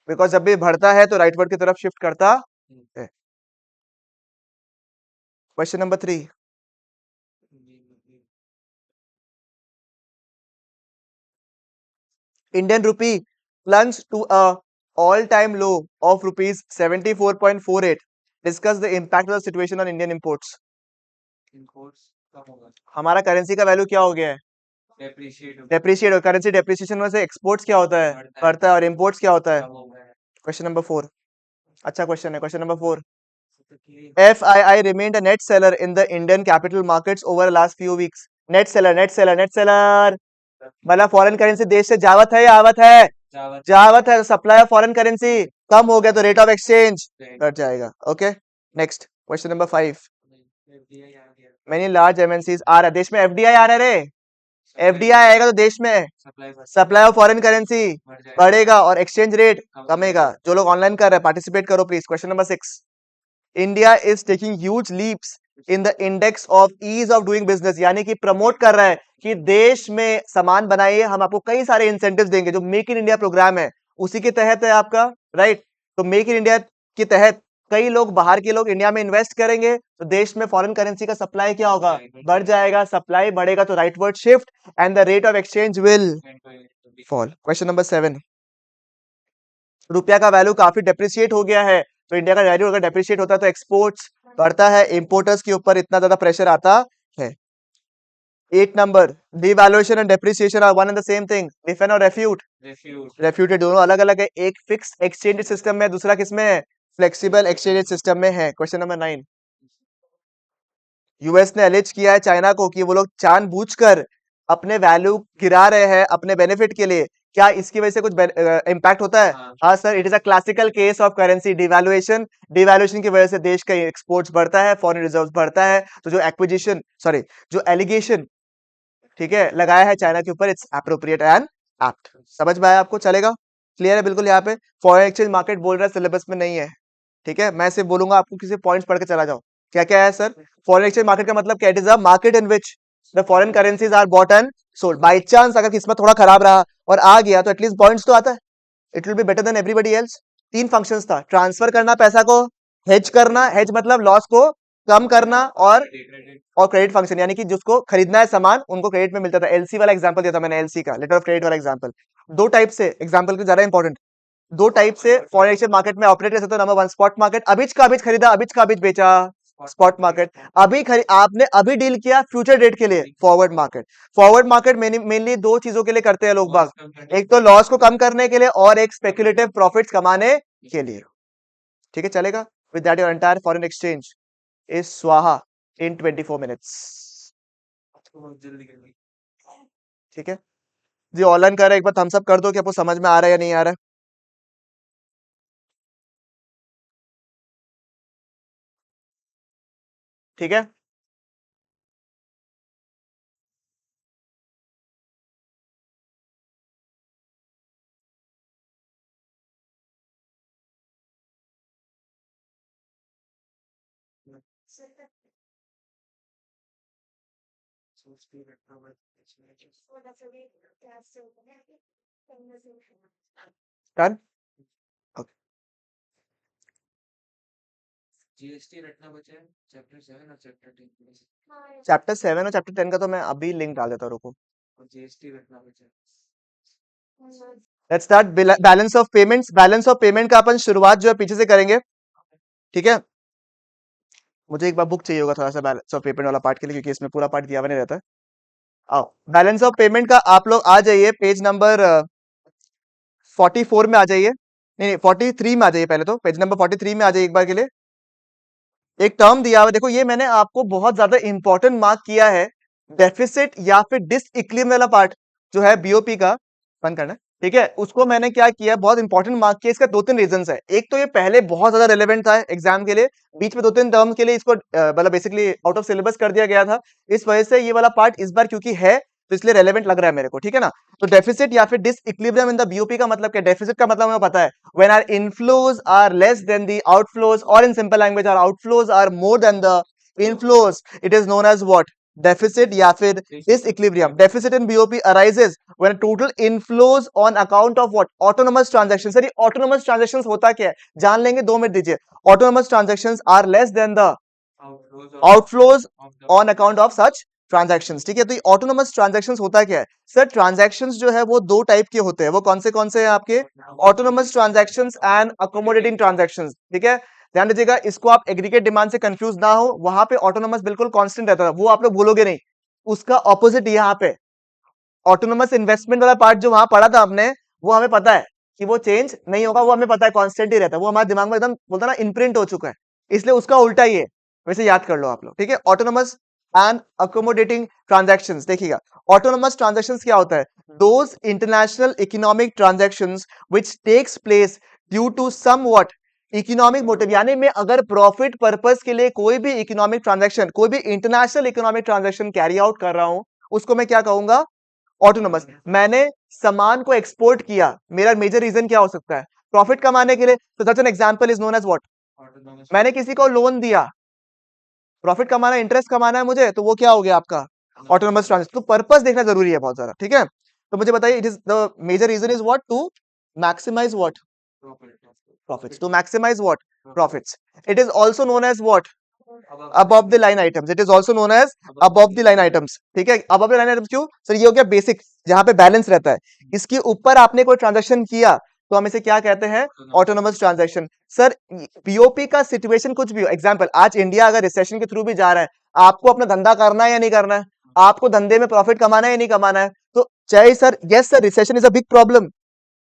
because जब भी बढ़ता है तो राइटवर्ड की तरफ शिफ्ट करता है। Question number 3, Indian rupee plunged to a all-time low of rupees 74.48. Discuss the impact of the situation on Indian imports. हमारा करेंसी का वैल्यू क्या हो गया है, डेप्रिशिएट। और करेंसी डेप्रिसिएशन में से एक्सपोर्ट्स क्या होता है, बढ़ता है, और इंपोर्ट्स क्या होता है। क्वेश्चन नंबर 4, अच्छा क्वेश्चन है। Question number 4, FII remained a net seller in the Indian capital markets over the last few weeks. Net seller, net seller, net seller मतलब फॉरेन करेंसी देश से जावत है या आवत है, जावत है। सप्लाई ऑफ फॉरेन करेंसी कम हो गया तो रेट ऑफ एक्सचेंज घट जाएगा। Okay, next question number 5, many large MNCs आ रहा है देश में, एफडीआई आ रहा है रे, एफडीआई आएगा तो देश में सप्लाई ऑफ फॉरेन करेंसी बढ़ेगा और एक्सचेंज रेट कमेगा। जो लोग ऑनलाइन कर रहे हैं पार्टिसिपेट करो please. Question number 6, India is taking huge leaps in the index of ease of doing business, यानी कि प्रमोट कर रहा है कि देश में सामान बनाइए, हम आपको कई सारे इंसेंटिव्स देंगे। जो मेक इन इंडिया प्रोग्राम है उसी के तहत है आपका, राइट। तो मेक इन इंडिया के तहत कई लोग, बाहर के लोग इंडिया में इन्वेस्ट करेंगे तो देश में फॉरेन करेंसी का सप्लाई क्या होगा, बढ़ जाएगा। सप्लाई बढ़ेगा तो rightward shift and the rate of exchange will fall. Question number 7, रुपया का वैल्यू काफी डेप्रिशिएट हो गया है, तो इंडिया का वैल्यू अगर डेप्रिशिएट होता है तो एक्सपोर्ट्स बढ़ता है, इंपोर्टर्स के ऊपर इतना ज्यादा प्रेशर आता है। 8 number, devaluation and depreciation are one and the same thing, defend और रेफ्यूट, रेफ्यूटेड दोनों अलग अलग है। एक फिक्स एक्सचेंज सिस्टम में, दूसरा किसमें है, फ्लेक्सिबल एक्सचेंज सिस्टम में है। क्वेश्चन नंबर 9, यूएस ने एलिज किया है चाइना को कि वो लोग जानबूझकर अपने वैल्यू गिरा रहे हैं अपने बेनिफिट के लिए, क्या इसकी वजह से कुछ इम्पैक्ट होता है? हाँ sir, it is a classical case of currency devaluation. Devaluation की वजह से देश का एक्सपोर्ट्स बढ़ता है, फॉरेन रिजर्व्स बढ़ता है। तो जो एक्विजिशन, सॉरी जो एलिगेशन, ठीक है, लगाया है चाइना के ऊपर, इट्स एप्रोप्रिएट एंड एप्ट। समझ में आया आपको? चलेगा, क्लियर है बिल्कुल। यहाँ पे फॉरेन एक्सचेंज मार्केट बोल रहा है, सिलेबस में नहीं है, ठीक है। मैं सिर्फ बोलूंगा, आपको किसी पॉइंट्स पढ़ के चला जाओ। क्या क्या है सर? फॉरेन एक्सचेंज मार्केट का मतलब क्या? It is a market in which the foreign currencies are bought and sold. By chance अगर किस्मत थोड़ा खराब रहा और आ गया तो एटलीस्ट पॉइंट्स तो आता है, it will be better than everybody else. 3 functions था, ट्रांसफर करना पैसा को, हेज करना, हेज मतलब लॉस को कम करना, और क्रेडिट फंक्शन, यानी कि जिसको खरीदना है सामान उनको क्रेडिट में मिलता था। एलसी वाला एग्जांपल दिया था मैंने, एलसी का, लेटर ऑफ क्रेडिट वाला एग्जांपल। 2 टाइप से एग्जांपल के ज्यादा इंपॉर्टेंट, 2 टाइप से फॉरेन एक्सचेंज मार्केट में ऑपरेट कर सकते हो। नंबर 1 स्पॉट मार्केट, अबिच का अबिच खरीदा, अबिच का अबिच बेचा, स्पॉट मार्केट। आपने अभी डील किया फ्यूचर डेट के लिए, forward market. Forward market mainly 2 चीजों के लिए करते हैं लोग बाग, एक तो लॉस को कम करने के लिए और एक स्पेकुलेटिव प्रॉफिट्स कमाने के लिए, ठीक है, चलेगा। with that your entire foreign exchange is swaha in 24 minutes. ठीक है जी, ऑनलाइन कर रहे, एक बार थम्स अप कर दो कि आपको समझ में आ रहा है या नहीं आ रहा है। ठीक है, डन। चैप्टर 7 और चैप्टर 10 का तो मैं अभी लिंक डाल देता हूँ, रुको। Let's start balance of payments. Balance of payment का अपन शुरुआत जो है पीछे से करेंगे, ठीक है। मुझे एक बार बुक चाहिए होगा थोड़ा सा बैलेंस ऑफ पेमेंट वाला पार्ट के लिए, क्योंकि इसमें पूरा पार्ट दिया हुआ नहीं रहता है। आओ, बैलेंस ऑफ पेमेंट का आप लोग आ जाइए पेज नंबर 44 में आ जाइए, नहीं नहीं 43 में आ जाइए, पहले तो पेज नंबर 43 में आ जाइए एक बार के लिए। एक टर्म दिया हुआ है, देखो ये मैंने आपको बहुत ज्यादा इंपॉर्टेंट मार्क किया है, डेफिसिट या फिर डिसइक्विलिब्रियम वाला पार्ट जो है बीओपी का, बंद करना है, ठीक है। उसको मैंने क्या किया, बहुत इंपॉर्टेंट मार्क किया। इसका दो तीन रीजन है। एक तो ये पहले बहुत ज्यादा रेलेवेंट था एग्जाम के लिए, बीच में दो तीन टर्म के लिए इसको मतलब बेसिकली आउट ऑफ सिलेबस कर दिया गया था, इस वजह से ये वाला पार्ट इस बार क्योंकि है तो इसलिए रेलेवेंट लग रहा है मेरे को, ठीक है ना। तो डेफिसिट या फिर डिसइक्विलिब्रियम इन द बीओपी का मतलब क्या, डेफिसिट का मतलब हमें पता है, when our inflows are less than the outflows, or in simple language our outflows are more than the inflows, it is known as what, deficit या फिर disequilibrium. Deficit in BOP arises when total inflows on account of what, autonomous transactions. Sir ये autonomous transactions होता क्या है, जान लेंगे, 2 minute दीजिए। autonomous transactions are less than the outflows on account of such transactions, ठीक है। तो ये autonomous transactions होता क्या है सर, transactions जो है वो दो टाइप के होते हैं, वो कौन से हैं आपके, autonomous transactions and accommodating transactions, ठीक है। ध्यान दीजिएगा, इसको आप एग्रीगेट डिमांड से कंफ्यूज ना हो, वहां पे ऑटोनोमस बिल्कुल कांस्टेंट रहता था, वो आप लोग बोलोगे नहीं, उसका ऑपोजिट यहाँ पे ऑटोनोमस इन्वेस्टमेंट वाला पार्ट जो वहां पढ़ा था हमने, वो हमें पता है कि वो चेंज नहीं होगा, वो हमें पता है कांस्टेंट ही रहता है, वो हमारे दिमाग में एकदम बोलता ना इम्प्रिंट हो चुका है, इसलिए उसका उल्टा ही है, वैसे याद कर लो आप लोग, ठीक है। ऑटोनोमस एंड अकोमोडेटिंग ट्रांजैक्शंस, देखिएगा ऑटोनोमस ट्रांजैक्शंस क्या होता है, those international economic transactions which takes place due to somewhat economic motive, यानी मैं अगर प्रॉफिट पर्पस के लिए कोई भी इकोनॉमिक ट्रांजैक्शन, कोई भी international economic transaction carry out कर रहा हूं, उसको मैं क्या कहूंगा, ऑटोनोमस। मैंने सामान को एक्सपोर्ट किया, मेरा मेजर रीजन क्या हो सकता है, प्रॉफिट कमाने के लिए, तो that's an example is known as what, मैंने किसी को लोन दिया, प्रॉफिट कमाना, इंटरेस्ट कमाना है मुझे, तो वो क्या हो गया आपका ऑटोनोमस ट्रांजेक्शन। तो पर्पस देखना जरूरी है बहुत ज्यादा, ठीक है। तो मुझे बताइए, it is the major reason is what, to maximize what, profits, to maximize what, profits. It is also known as what, above the line items. It is also known as above the line items, ठीक है। above the line items क्यों sir, ये हो गया basic, जहां पे balance रहता है, इसके ऊपर आपने कोई ट्रांजैक्शन किया तो हम इसे क्या कहते हैं, ऑटोनोमस ट्रांजैक्शन। सर पीओपी का सिचुएशन कुछ भी हो, एग्जांपल आज इंडिया अगर रिसेशन के थ्रू भी जा रहा है, आपको अपना धंधा करना है या नहीं करना है, आपको धंधे में प्रॉफिट कमाना है या नहीं कमाना है, तो चाहे sir, yes sir recession is a big problem,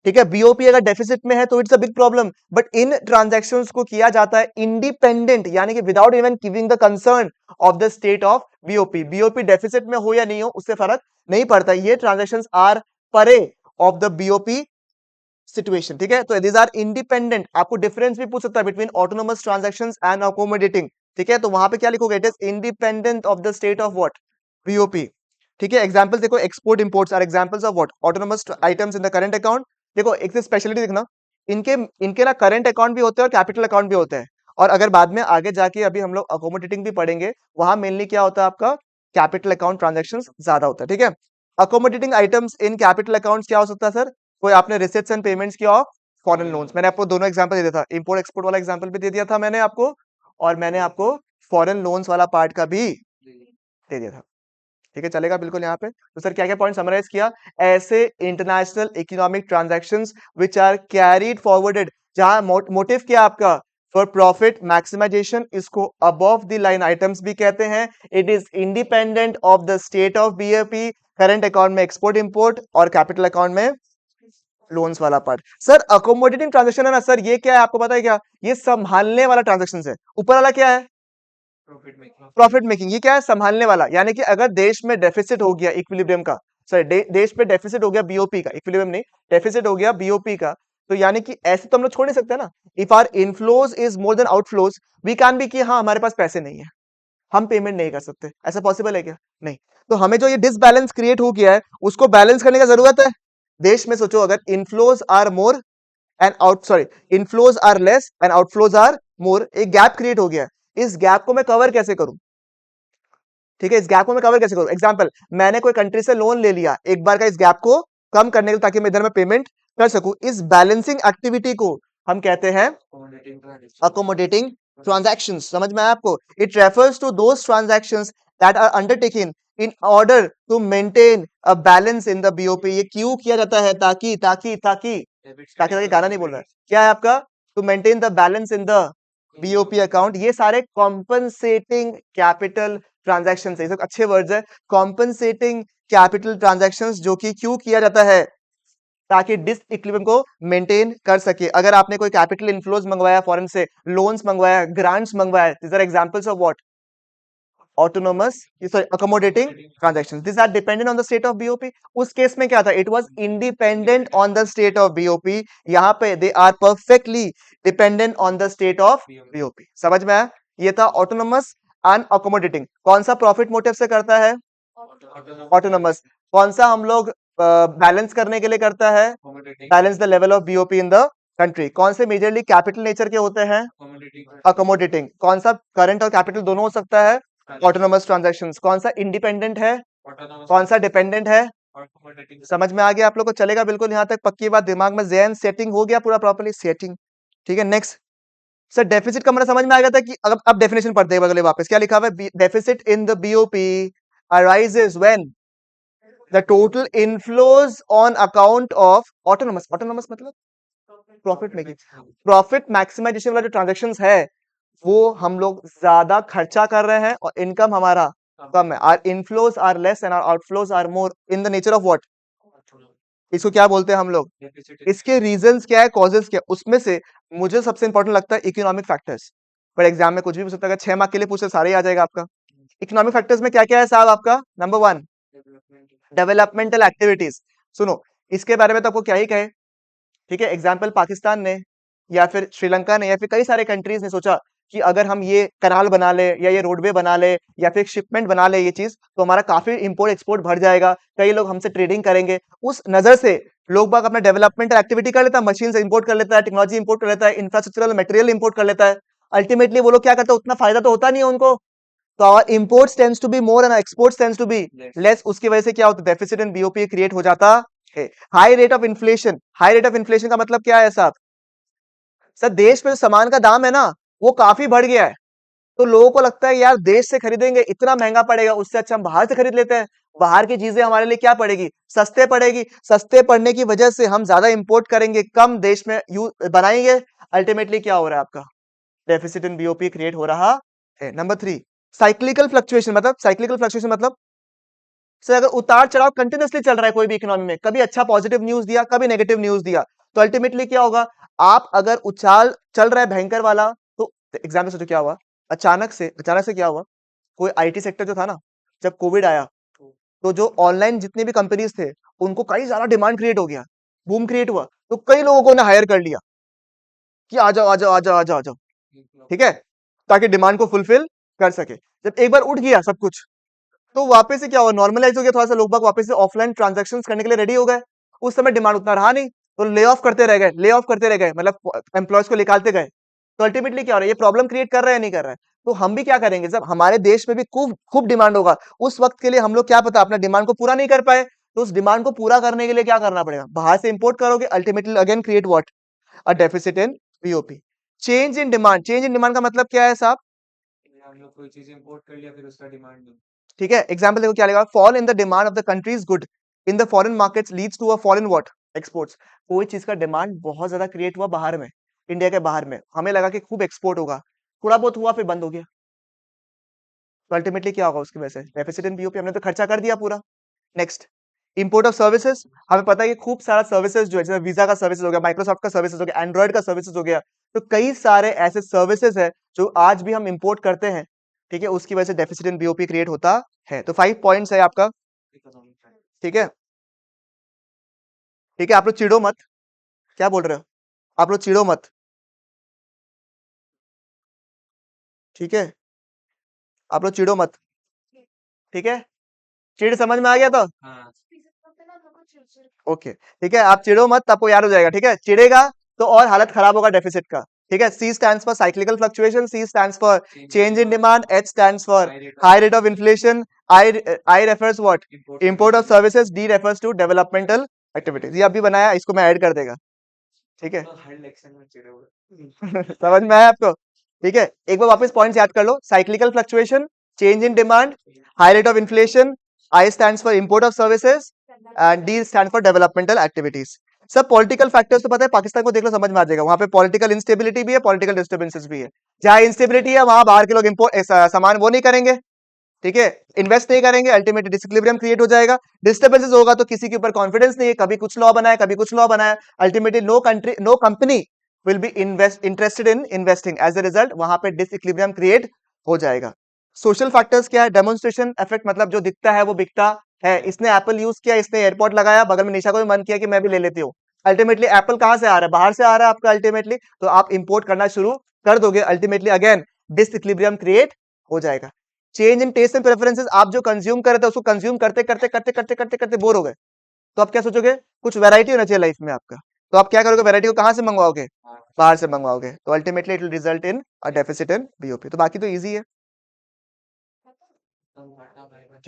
ठीक है, बीओपी अगर डेफिसिट में है तो it's a big problem, but in transactions को किया जाता है इंडिपेंडेंट, यानी कि without even giving the concern of the state of BOP. BOP deficit में हो या नहीं हो उससे फर्क नहीं पड़ता, ये ट्रांजैक्शंस आर परे ऑफ द बीओपी सिचुएशन, ठीक है। तो दीज आर इंडिपेंडेंट, आपको डिफरेंस भी पूछ सकता है between autonomous transactions and accommodating, ठीक है। तो वहां पे क्या लिखोगे, it is independent of the state of what, BOP, ठीक है। एग्जांपल देखो, export imports are examples of what, autonomous items in the current account. देखो एक स्पेशलिटी देखना, इनके इनके ना करंट अकाउंट भी होते हैं और कैपिटल अकाउंट भी होते हैं, और अगर बाद में आगे जाके अभी हम लोग अकोमोडेटिंग भी पढ़ेंगे, वहां मेनली क्या होता है आपका, कैपिटल अकाउंट ट्रांजैक्शंस ज्यादा होता है, ठीक है। Accommodating items in capital accounts क्या हो सकता है सर, कोई आपने रिसिप्ट्स एंड पेमेंट्स किया ऑफ फॉरेन लोन्स, मैंने आपको दोनों एग्जांपल दे दिया था, इंपोर्ट एक्सपोर्ट वाला एग्जांपल भी दे दिया था मैंने आपको, और मैंने आपको फॉरेन लोन्स वाला पार्ट का भी दे दिया था, ठीक है, चलेगा बिल्कुल यहाँ पे। तो सर क्या क्या पॉइंट समराइज किया, ऐसे international economic transactions which are carried forwarded, जहां मोटिव क्या आपका, फॉर प्रॉफिट मैक्सिमाइजेशन, इसको अबव द लाइन आइटम्स भी कहते हैं। It is independent of the state of BOP, current account में एक्सपोर्ट इंपोर्ट और कैपिटल अकाउंट में लोन्स वाला पार्ट। सर अकोमोडेटिंग ट्रांजेक्शन है ना सर, ये क्या है आपको पता है क्या? ये संभालने वाला ट्रांजेक्शन है। ऊपर वाला क्या है? Profit making. ये क्या है? संभालने वाला। यानी कि अगर देश में डेफिसिट हो गया इक्विलिब्रियम का, सॉरी देश में डेफिसिट हो गया बीओपी का, इक्विलिब्रियम नहीं, डेफिसिट हो गया बीओपी का, तो यानी कि ऐसे तो हम लोग छोड़ नहीं सकते ना। If are inflows is more than outflows, we can be कि हाँ हमारे पास पैसे नहीं है, हम पेमेंट नहीं कर सकते। ऐसा पॉसिबल है क्या? नहीं। तो हमें जो ये डिसबैलेंस क्रिएट हो गया है उसको बैलेंस करने का जरूरत है। देश में सोचो, अगर inflows are more and out sorry inflows are less and outflows are more, एक गैप क्रिएट हो गया है। इस गैप को मैं कवर कैसे करूं? ठीक है, इस गैप को मैं कवर कैसे करूं? एग्जांपल, मैंने कोई कंट्री से लोन ले लिया एक बार का, इस गैप को कम करने के लिए, ताकि मैं इधर में पेमेंट कर सकूं। इस बैलेंसिंग एक्टिविटी को हम कहते हैं अकोमोडेटिंग ट्रांजैक्शंस। समझ में आया आपको? It refers to those transactions that are undertaken in order to maintain a balance in the BOP. ये क्यों किया जाता है? ताकि ताकि ताकि ताकि ताकि गाना नहीं बोल रहा है, क्या है आपका? To maintain the balance in the BOP account. ये सारे कॉम्पनसेटिंग कैपिटल ट्रांजैक्शंस है, ये सब अच्छे वर्ड्स है। कॉम्पनसेटिंग कैपिटल ट्रांजैक्शंस, जो कि क्यों किया जाता है? ताकि डिसइक्विलिब्रियम को मेंटेन कर सके। अगर आपने कोई कैपिटल इनफ्लोज मंगवाया फॉरेन से, लोन्स मंगवाया, ग्रांट्स मंगवाया, these are examples of what? Autonomous, sorry accommodating transactions. This are dependent on the state of BOP. उस केस में क्या था? It was independent on the state of BOP. यहाँ पे they are perfectly dependent on the state of BOP. समझ में आया? ये था ऑटोनोमस एंड अकोमोडेटिंग। कौन सा प्रॉफिट मोटिव से करता है? ऑटोनोमस। कौन सा हम लोग बैलेंस करने के लिए करता है? Balance the level of BOP in the country. कौन से मेजरली कैपिटल नेचर के होते हैं? अकोमोडेटिंग। कौन सा करंट और कैपिटल दोनों हो सकता है? Autonomous transactions. कौन सा इंडिपेंडेंट है? कौन सा डिपेंडेंट है? समझ में आ गया आप लोग को? चलेगा बिल्कुल यहाँ तक? पक्की बात, दिमाग में ज़हन सेटिंग हो गया पूरा प्रॉपर्ली सेटिंग? ठीक है, नेक्स्ट। सर डेफिसिट का मतलब समझ में आ गया था कि अब डेफिनेशन पढ़ते हैं अगले वापस। क्या लिखा हुआ है? Deficit in the BOP arises when the total inflows on account of autonomous, autonomous मतलब प्रॉफिट मेकिंग, प्रॉफिट मैक्सिमाइजेशन वाला जो ट्रांजेक्शंस है, वो हम लोग ज्यादा खर्चा कर रहे हैं और इनकम हमारा कम है। Are inflows are less and are outflows are more in the nature of what? इसको क्या बोलते हैं हम लोग? इसके रीजंस क्या है, कॉजेस क्या है? उसमें से मुझे सबसे इंपॉर्टेंट लगता है इकोनॉमिक फैक्टर्स। पर एग्जाम में कुछ भी पूछ सकता है, अगर 6 मार्क के लिए पूछे सारे ही आ जाएगा आपका। इकोनॉमिक फैक्टर्स में क्या क्या है साहब आपका? Number one, developmental activities. सुनो, इसके बारे में तो आपको क्या ही कहे। ठीक है, एग्जाम्पल पाकिस्तान ने या फिर श्रीलंका ने या फिर कई सारे कंट्रीज ने सोचा कि अगर हम ये कनाल बना ले या ये रोडवे बना ले या फिर शिपमेंट बना ले ये चीज, तो हमारा काफी इंपोर्ट एक्सपोर्ट बढ़ जाएगा, कई लोग हमसे ट्रेडिंग करेंगे। उस नजर से लोग बाग अपना डेवलपमेंटल एक्टिविटी कर लेता है, मशीन से इंपोर्ट कर लेता है, टेक्नोलॉजी इंपोर्ट कर लेता है, इंफ्रास्ट्रक्चरल मटेरियल इंपोर्ट कर लेता है। अल्टीमेटली वो लोग क्या करते हैं? उतना फायदा तो होता नहीं है उनको। तो our imports tends to be more and exports tends to be less. उसकी वजह से क्या होता है? डेफिसिट इन बीओपी क्रिएट हो जाता है। High rate of inflation. High rate of inflation का मतलब क्या है साहब? सर देश में जो सामान का दाम है ना, वो काफी बढ़ गया है। तो लोगों को लगता है यार देश से खरीदेंगे इतना महंगा पड़ेगा, उससे अच्छा हम बाहर से खरीद लेते हैं। बाहर की चीजें हमारे लिए क्या पड़ेगी? सस्ते पड़ेगी। सस्ते पड़ने की वजह से हम ज्यादा इंपोर्ट करेंगे, कम देश में यूज बनाएंगे। अल्टीमेटली क्या हो रहा है आपका? डेफिसिट इन बीओपी क्रिएट हो रहा है। Number three, cyclical fluctuation. मतलब साइक्लिकल फ्लक्चुएशन मतलब सर अगर उतार चढ़ाव कंटिन्यूअसली चल रहा है कोई भी इकोनॉमी में, कभी अच्छा पॉजिटिव न्यूज दिया, कभी नेगेटिव न्यूज दिया, तो अल्टीमेटली क्या होगा? आप अगर उछाल चल रहा है भयंकर वाला, तो एग्जाम्पल सोचो क्या हुआ? अचानक से क्या हुआ? कोई आईटी सेक्टर जो था ना, जब कोविड आया, तो जो ऑनलाइन जितने भी कंपनीज थे, उनको कई ज्यादा डिमांड क्रिएट हो गया, बूम क्रिएट हुआ, तो कई लोगों को ने हायर कर लिया कि आ जाओ आ जाओ आ जाओ आ जाओ आ जाओ। ठीक है, ताकि डिमांड को फुलफिल कर सके। जब एक बार उठ गया सब कुछ, तो वापस से क्या हुआ? नॉर्मलाइज हो गया थोड़ा सा, लोग बाग वापस से ऑफलाइन ट्रांजैक्शन करने के लिए रेडी हो गए। उस समय डिमांड उतना रहा नहीं, तो ले ऑफ करते रह गए, ले ऑफ करते रह गए, मतलब एम्प्लॉयज को निकालते गए। तो अल्टीमेटली क्या हो रहा है? ये प्रॉब्लम क्रिएट कर रहा है या नहीं कर रहा है? तो हम भी क्या करेंगे, जब हमारे देश में भी खूब खूब डिमांड होगा, उस वक्त के लिए हम लोग क्या पता अपना डिमांड को पूरा नहीं कर पाए, तो उस डिमांड को पूरा करने के लिए क्या करना पड़ेगा? बाहर से इंपोर्ट करोगे, ultimately again create what? A deficit in BOP. Change in demand. Change in demand का मतलब क्या है साहब? हम लोग कोई चीज इंपोर्ट कर लिया, फिर उसका डिमांड नहीं। ठीक है, एग्जांपल देखो क्या लिखा? Fall in the demand of the countries good in the foreign markets leads to a fall in what? Exports. कोई चीज का डिमांड बहुत ज्यादा क्रिएट हुआ बाहर में, इंडिया के बाहर में, हमें लगा कि खूब एक्सपोर्ट होगा, थोड़ा बहुत हुआ फिर बंद हो गया, तो अल्टीमेटली क्या होगा उसकी वजह से? Deficit in BOP. हमने तो खर्चा कर दिया पूरा। नेक्स्ट, इंपोर्ट ऑफ सर्विसेज, हमें पता है कि खूब सारा सर्विसेज जो है, जैसे वीजा का सर्विसेज हो गया, माइक्रोसॉफ्ट का सर्विसेज हो गया, एंड्रॉइड का सर्विसेज हो गया, तो कई सारे ऐसे सर्विसेज है जो आज भी हम इंपोर्ट करते हैं, ठीक है, उसकी वजह से डेफिसिट इन बीओपी क्रिएट होता है। तो 5 पॉइंट्स है आपका, ठीक है, ठीक है, आप लोग चिड़ो मत, क्या बोल रहे हो, आप लोग चिड़ो मत, ठीक है, आप लोग चिड़ो मत, ठीक है, चिड़ समझ में आ गया तो ओके, ठीक है, आप चिड़ो मत, आपको याद हो जाएगा, ठीक है, चिड़ेगा तो और हालत खराब होगा डेफिसिट का, ठीक है। C stands for cyclical fluctuation, C stands for change in demand, H stands for high rate of inflation, I refers what, import of services, D refers to developmental activities. ये अभी बनाया, इसको मैं ऐड कर देगा, ठीक है। समझ में आया आपको, ठीक है, एक बार वापस पॉइंट्स याद कर लो, cyclical fluctuation, change in demand, high rate of inflation, I stands for import of services and D stand for developmental activities. सब पॉलिटिकल फैक्टर्स तो पता है, पाकिस्तान को देख लो समझ में आ जाएगा, वहां पे पॉलिटिकल इंस्टेबिलिटी भी है, पॉलिटिकल डिस्टर्बेंसेस भी है, जहां इंस्टेबिलिटी है वहां बाहर के लोग इम्पोर्ट सामान वो नहीं करेंगे, ठीक है, इन्वेस्ट नहीं करेंगे, अल्टीमेटली डिसइक्विलिब्रियम क्रिएट हो जाएगा, डिस्टर्बेंसेस होगा तो किसी के ऊपर कॉन्फिडेंस नहीं है, कभी कुछ लॉ बनाया कभी कुछ लॉ बनाया, ultimately no country no company will be interested in investing, as a result वहां पे डिसइक्विलिब्रियम क्रिएट हो जाएगा। सोशल फैक्टर्स क्या है, डेमोन्स्ट्रेशन इफेक्ट, मतलब जो दिखता है वो बिकता है, इसने एप्पल यूज किया, इसने एयरपोर्ट लगाया, बगल में निशा को भी मन किया कि मैं भी ले लेती हूँ, अल्टीमेटली एप्पल कहां से आ रहा है, बाहर से आ रहा है आपका, अल्टीमेटली तो आप इंपोर्ट करना शुरू कर दोगे, अल्टीमेटली अगेन डिसइक्विलिब्रियम क्रिएट हो जाएगा। Change in taste and preferences, आप जो कंज्यूम कर रहे थे उसको कंज्यूम करते करते करते करते करते करते बोर हो गए, तो आप क्या सोचोगे, कुछ वैरायटी होना चाहिए लाइफ में आपका, तो आप क्या करोगे, वैरायटी को कहां से मंगवाओगे, बाहर से मंगवाओगे, तो ultimately it will result in a deficit in BOP. तो बाकी तो इजी है,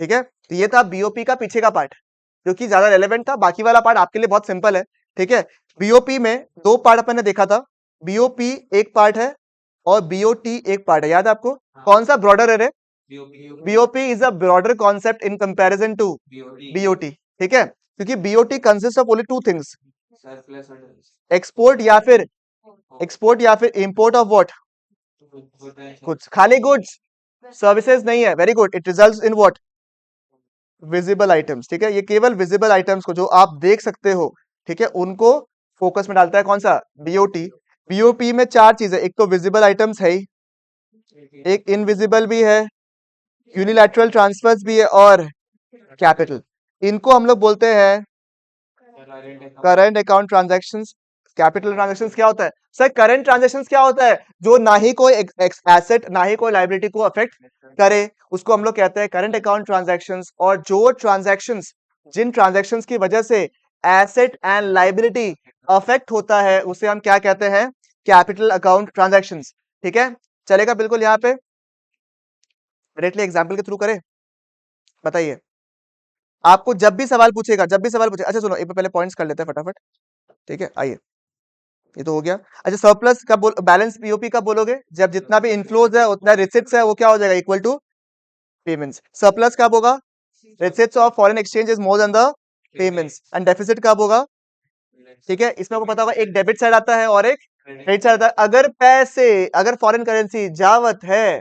ठीक है, तो ये था बीओपी का पीछे का पार्ट जो कि ज्यादा रेलेवेंट था, बाकी वाला पार्ट आपके लिए बहुत सिंपल है, ठीक है। बीओपी में दो पार्ट अपन ने देखा था, बीओपी एक पार्ट है और बीओटी एक पार्ट है, याद है आपको, कौन सा ब्रॉडर है रे, BOP is a broader concept in comparison to BOT, ठीक है, क्योंकि BOT consist of only two things, export या फिर इंपोर्ट ऑफ व्हाट, गुड्स, खाली गुड्स, सर्विसेज नहीं है, very good, it results in what, visible items, ठीक है, ये केवल विजिबल आइटम्स को जो आप देख सकते हो, ठीक है, उनको फोकस में डालता है, कौन सा, बीओटी। बीओपी में चार चीजें, एक तो विजिबल आइटम्स है ही, एक इनविजिबल भी है, यूनिलैटरल ट्रांसफर्स भी है और कैपिटल, इनको हम लोग बोलते हैं current account transactions. Capital transactions क्या होता है सर, करंट ट्रांजैक्शंस क्या होता है, जो ना ही कोई एसेट ना ही कोई लायबिलिटी को अफेक्ट करे, उसको हम लोग कहते हैं करंट अकाउंट ट्रांजैक्शंस। और जो ट्रांजैक्शंस, जिन ट्रांजैक्शंस की वजह से एसेट एंड लायबिलिटी अफेक्ट होता है, उसे हम क्या कहते हैं, कैपिटल अकाउंट ट्रांजैक्शंस, ठीक है, चलेगा बिल्कुल। यहाँ पे डायरेक्टली एग्जाम्पल के थ्रू करें, बताइए, आपको जब भी सवाल पूछेगा, जब भी सवाल पूछेगा, अच्छा सुनो एक बार पहले पॉइंट्स कर लेते हैं फटाफट, ठीक है, आइए, ये तो हो गया। अच्छा सरप्लस कब बैलेंस पीओपी कब बोलोगे, जब जितना भी इनफ्लोज है उतना रिसिट्स है वो क्या हो जाएगा, इक्वल टू पेमेंट्स। सरप्लस कब होगा, receipts of foreign exchange is more then the payments. And deficit कब होगा, ठीक है, इसमें आपको पता होगा एक डेबिट साइड आता है और एक क्रेडिट साइड आता है। अगर पैसे, अगर फॉरेन करेंसी जावत है,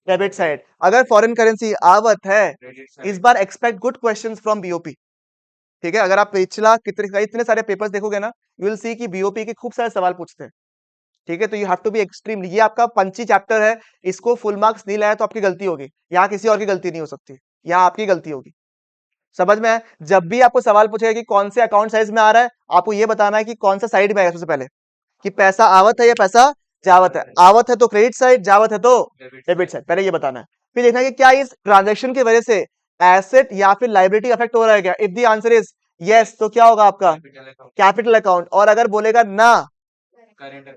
डेबिट साइड, अगर फॉरेन करेंसी आवत है, इस बार expect good questions from BOP, ठीक है, अगर आप पिछला कितने इतने सारे पेपर्स देखोगे ना, यू विल सी कि बीओपी के खूब सारे सवाल पूछते हैं, ठीक है, तो you have to be extreme, ये आपका पंची चैप्टर है, इसको फुल मार्क्स नहीं लाया तो आपकी गलती होगी, यहाँ किसी और की गलती नहीं हो सकती, यहाँ आपकी गलती होगी, समझ में है। जब भी आपको सवाल पूछेगा कि कौन से अकाउंट साइज में आ रहा है, आपको ये बताना है कि कौन सा साइड में आएगा सबसे पहले, कि पैसा आवत है या पैसा जावत है, आवत है तो क्रेडिट साइड, जावत है तो डेबिट साइड, पहले ये बताना है। फिर देखना है कि क्या इस ट्रांजेक्शन की वजह से एसेट या फिर लाइबिलिटी अफेक्ट हो रहा है क्या, if the answer is yes तो क्या होगा आपका कैपिटल अकाउंट, और अगर बोलेगा ना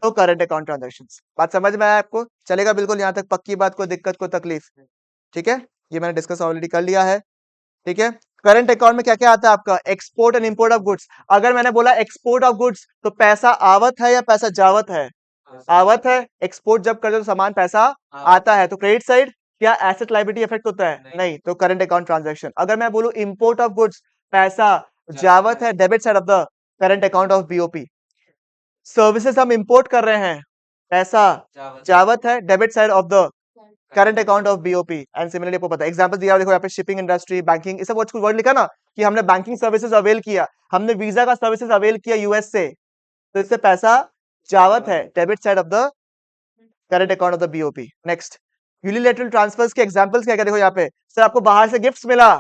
तो करंट अकाउंट ट्रांजेक्शंस। बात समझ में आया आपको, चलेगा बिल्कुल यहाँ तक, पक्की बात, कोई दिक्कत कोई तकलीफ, ठीक है, ये मैंने डिस्कस ऑलरेडी कर लिया है, ठीक है। करंट अकाउंट में क्या क्या आता है आपका, export and import of goods. अगर मैंने बोला एक्सपोर्ट ऑफ गुड्स तो पैसा आवत है या पैसा जावत है, आवत है, एक्सपोर्ट जब करते हो तो सामान पैसा आता है, तो क्रेडिट साइड, क्या एसेट लायबिलिटी इफेक्ट होता है, नहीं, तो करंट अकाउंट ट्रांजैक्शन। अगर मैं बोलूं इंपोर्ट ऑफ गुड्स, पैसा जावत है, debit side of the current account of BOP. Services हम इंपोर्ट कर रहे हैं, पैसा जावत है, debit side of the current account of BOP. And similarly आपको पता है एग्जांपल दिया, देखो यहाँ पे शिपिंग इंडस्ट्री, बैंकिंग, ये सब कुछ वर्ड लिखा ना कि हमने बैंकिंग सर्विसेज अवेल किया, हमने वीजा का सर्विसेज अवेल किया यूएस से, तो इससे पैसा जावत है, debit side of the current account of the BOP. Next, unilateral transfers के एग्जांपल्स क्या क्या, देखो यहाँ पे सर आपको बाहर से गिफ्ट्स मिला,